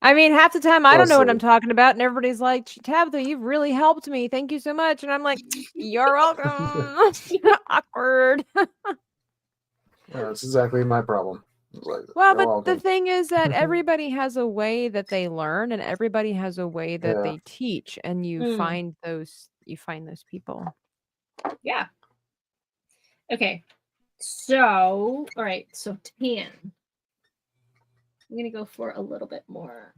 I mean, half the time I don't know what I'm Also- talking about, and everybody's like, Tabitha, you've really helped me. Thank you so much. And I'm like, you're welcome. Awkward. That's exactly my problem. Like, Well, you're but welcome. the thing is that everybody has a way that they learn, and everybody has a way that Yeah. they teach, and you find those people. Yeah. Okay. So, all right. So tan. I'm gonna go for a little bit more,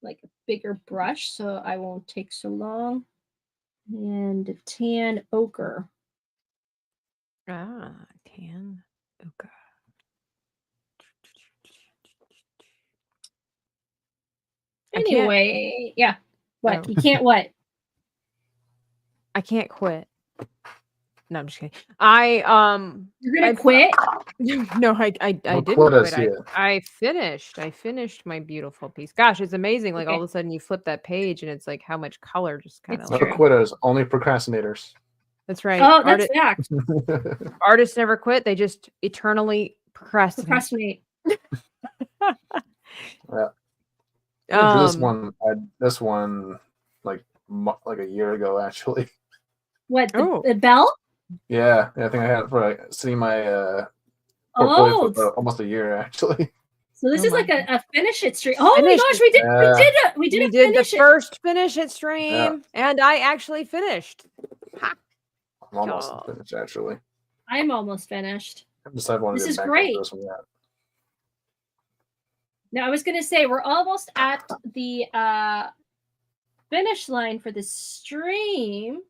like a bigger brush, so I won't take so long. And tan ochre. Ah, tan ochre. Anyway, yeah. What? Oh. You can't what? I can't quit. No, I'm just kidding. You're gonna quit? No, I didn't quit us quit. yet. I finished my beautiful piece. Gosh, it's amazing. Like all Okay. of a sudden you flip that page and it's like how much color just kind of It's No true. quitters, only procrastinators. That's right. Oh, that's fact. Artists never quit. They just eternally procrastinate. Yeah. This one like a year ago actually. What, the bell? Yeah, I think I had it for like seeing my portfolio for almost a year actually. So this is like a finish it stream. Oh my gosh, we did We did the first finish it stream, and I actually finished. Ha. I'm almost finished actually. I'm almost finished. I decided I want to This get is back great. into this one yet. Now I was gonna say we're almost at the finish line for the stream.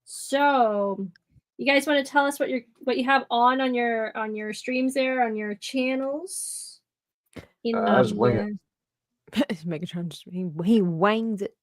So you guys want to tell us what you have on your streams there, on your channels? I just wing it. Megatron just he wangs it.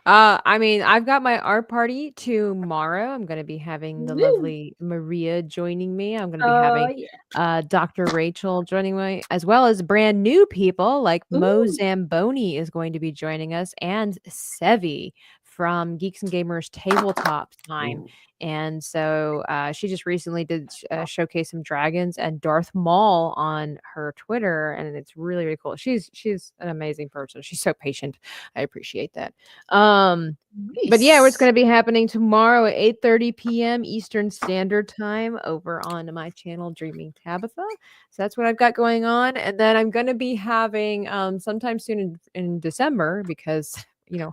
I mean, I've got my art party tomorrow. I'm going to be having the lovely Maria joining me. I'm going to be having Dr. Rachel joining me, as well as brand new people like Mo Zamboni is going to be joining us, and Sevi from Geeks and Gamers Tabletop Time. And so she just recently did showcase some dragons and Darth Maul on her Twitter, and it's really, really cool. She's an amazing person. She's so patient. I appreciate that. But yeah, it's going to be happening tomorrow at 8:30 p.m. Eastern Standard Time over on my channel, Dreaming Tabitha. So that's what I've got going on. And then I'm going to be having sometime soon in December, because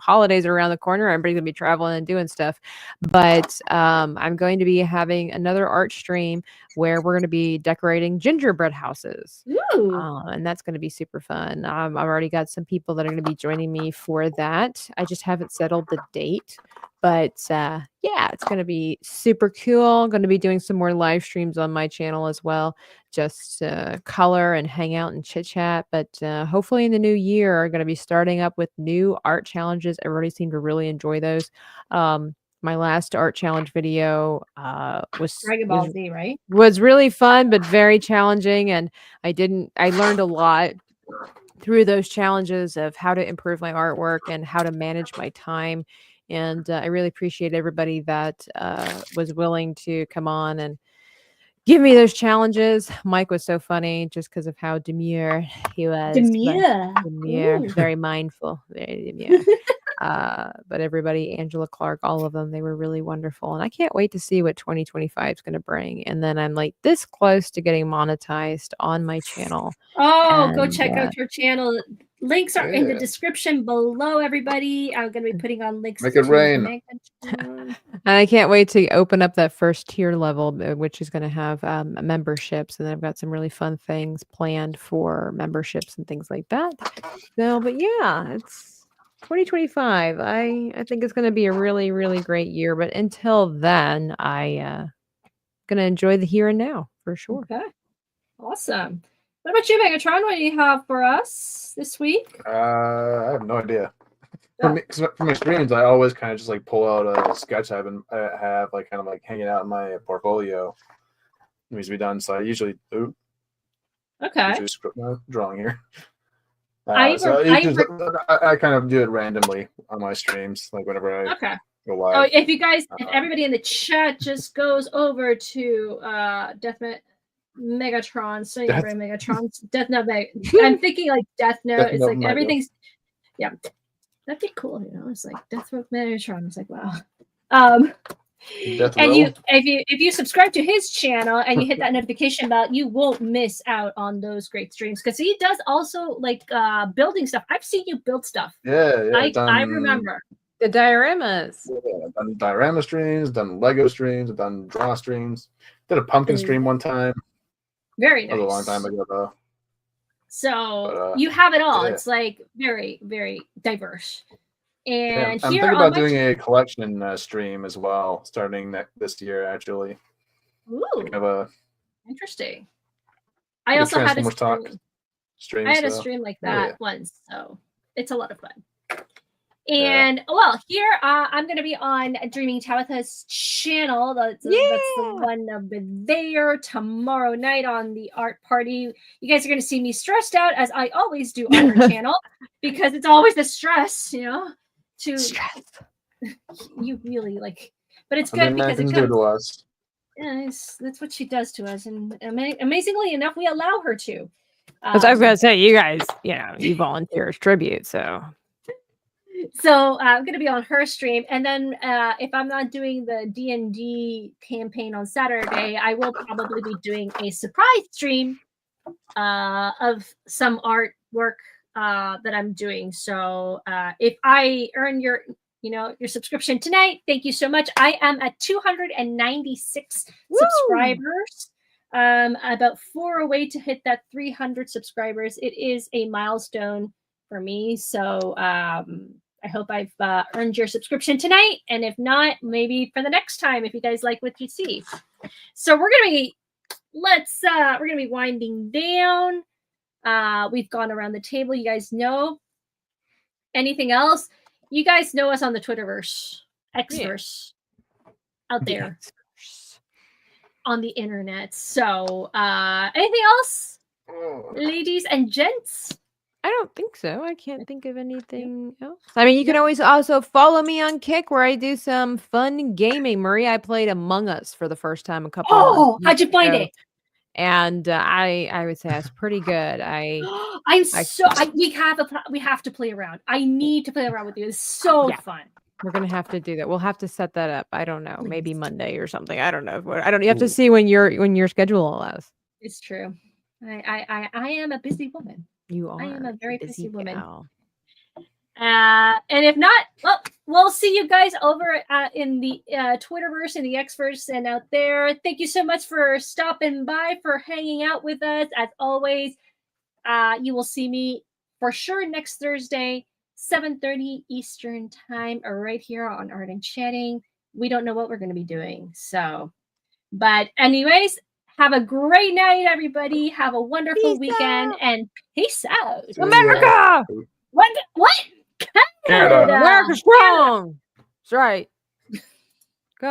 holidays are around the corner. Everybody's gonna be traveling and doing stuff. But I'm going to be having another art stream where we're going to be decorating gingerbread houses. And that's going to be super fun. I've already got some people that are going to be joining me for that. I just haven't settled the date. But yeah, it's going to be super cool. I'm going to be doing some more live streams on my channel as well. Just color and hang out and chit chat. But hopefully in the new year, I'm going to be starting up with new art challenges. Everybody seemed to really enjoy those. My last art challenge video was Dragon Ball Z, right? Was really fun, but very challenging. And I learned a lot through those challenges of how to improve my artwork and how to manage my time. And I really appreciate everybody that was willing to come on and give me those challenges. Mike was so funny just because of how demure he was. Demure, very mindful, very demure. But everybody, Angela Clark, all of them, they were really wonderful. And I can't wait to see what 2025 is going to bring. And then I'm like this close to getting monetized on my channel. Oh, go check out her channel. Links are in the description below, everybody. I'm going to be putting on links. Make it rain. And I can't wait to open up that first tier level, which is going to have memberships. And then I've got some really fun things planned for memberships and things like that. So, but yeah, it's 2025. I think it's going to be a really, really great year. But until then, I going to enjoy the here and now for sure. Okay. Awesome. What about you, Megatron? What do you have for us this week? I have no idea. For my streams, I always kind of just like pull out a sketch I have like kind of like hanging out in my portfolio. It needs to be done, so I usually script my drawing here. I kind of do it randomly on my streams, like whenever I go live. Oh, if you guys, if everybody in the chat just goes over to Megatron, so Megatron's Death Note. I'm thinking like Death Note. It's like everything's, yeah, that'd be cool. You know, it's like Death Note Megatron. It's like wow. And if you subscribe to his channel and you hit that notification bell, you won't miss out on those great streams because he does also like building stuff. I've seen you build stuff. Yeah. I remember the dioramas. Yeah, I've done diorama streams, done Lego streams, I've done draw streams. Did a pumpkin stream one time. Very nice. That was a long time ago, though. So you have it all. Yeah. It's like very, very diverse. And I'm thinking about doing a collection stream as well, starting this year, actually. Ooh, interesting. I also had a stream. I had a stream like that once, so it's a lot of fun. And well, here I'm going to be on Dreaming Tabitha's channel. That's the one over there tomorrow night on the art party. You guys are going to see me stressed out as I always do on her channel because it's always the stress, you know. Stress. You really like, but it's good because it comes to us. Yeah, that's what she does to us, and amazingly enough, we allow her to. As I was going to say, you guys, you volunteer as tribute, so. So I'm going to be on her stream, and then if I'm not doing the D&D campaign on Saturday, I will probably be doing a surprise stream of some artwork that I'm doing. So if I earn your subscription tonight, thank you so much. I am at 296 subscribers. About 4 away to hit that 300 subscribers. It is a milestone for me. So I hope I've earned your subscription tonight, and if not, maybe for the next time if you guys like what you see. So we're gonna be winding down. We've gone around the table. You guys know anything else? You guys know us on the Twitterverse, Xverse, out there on the internet. So anything else, ladies and gents? I don't think so. I can't think of anything else. I mean, you can always also follow me on Kick where I do some fun gaming. Marie, I played Among Us for the first time a couple of months how'd you find it? And I would say that's pretty good. We have to play around. I need to play around with you. It's so fun. We're gonna have to do that. We'll have to set that up. I don't know, maybe Monday or something. I don't know. You have to see when your schedule allows. It's true. I am a busy woman. You are. I am a very busy woman. And if not, well, we'll see you guys over in the Twitterverse and the Xverse and out there. Thank you so much for stopping by, for hanging out with us. As always, you will see me for sure next Thursday, 7:30 Eastern time, right here on Art and Chatting. We don't know what we're going to be doing. So, but anyways, have a great night, everybody. Have a wonderful weekend and peace out. America! What? Canada! America strong! That's right. Come.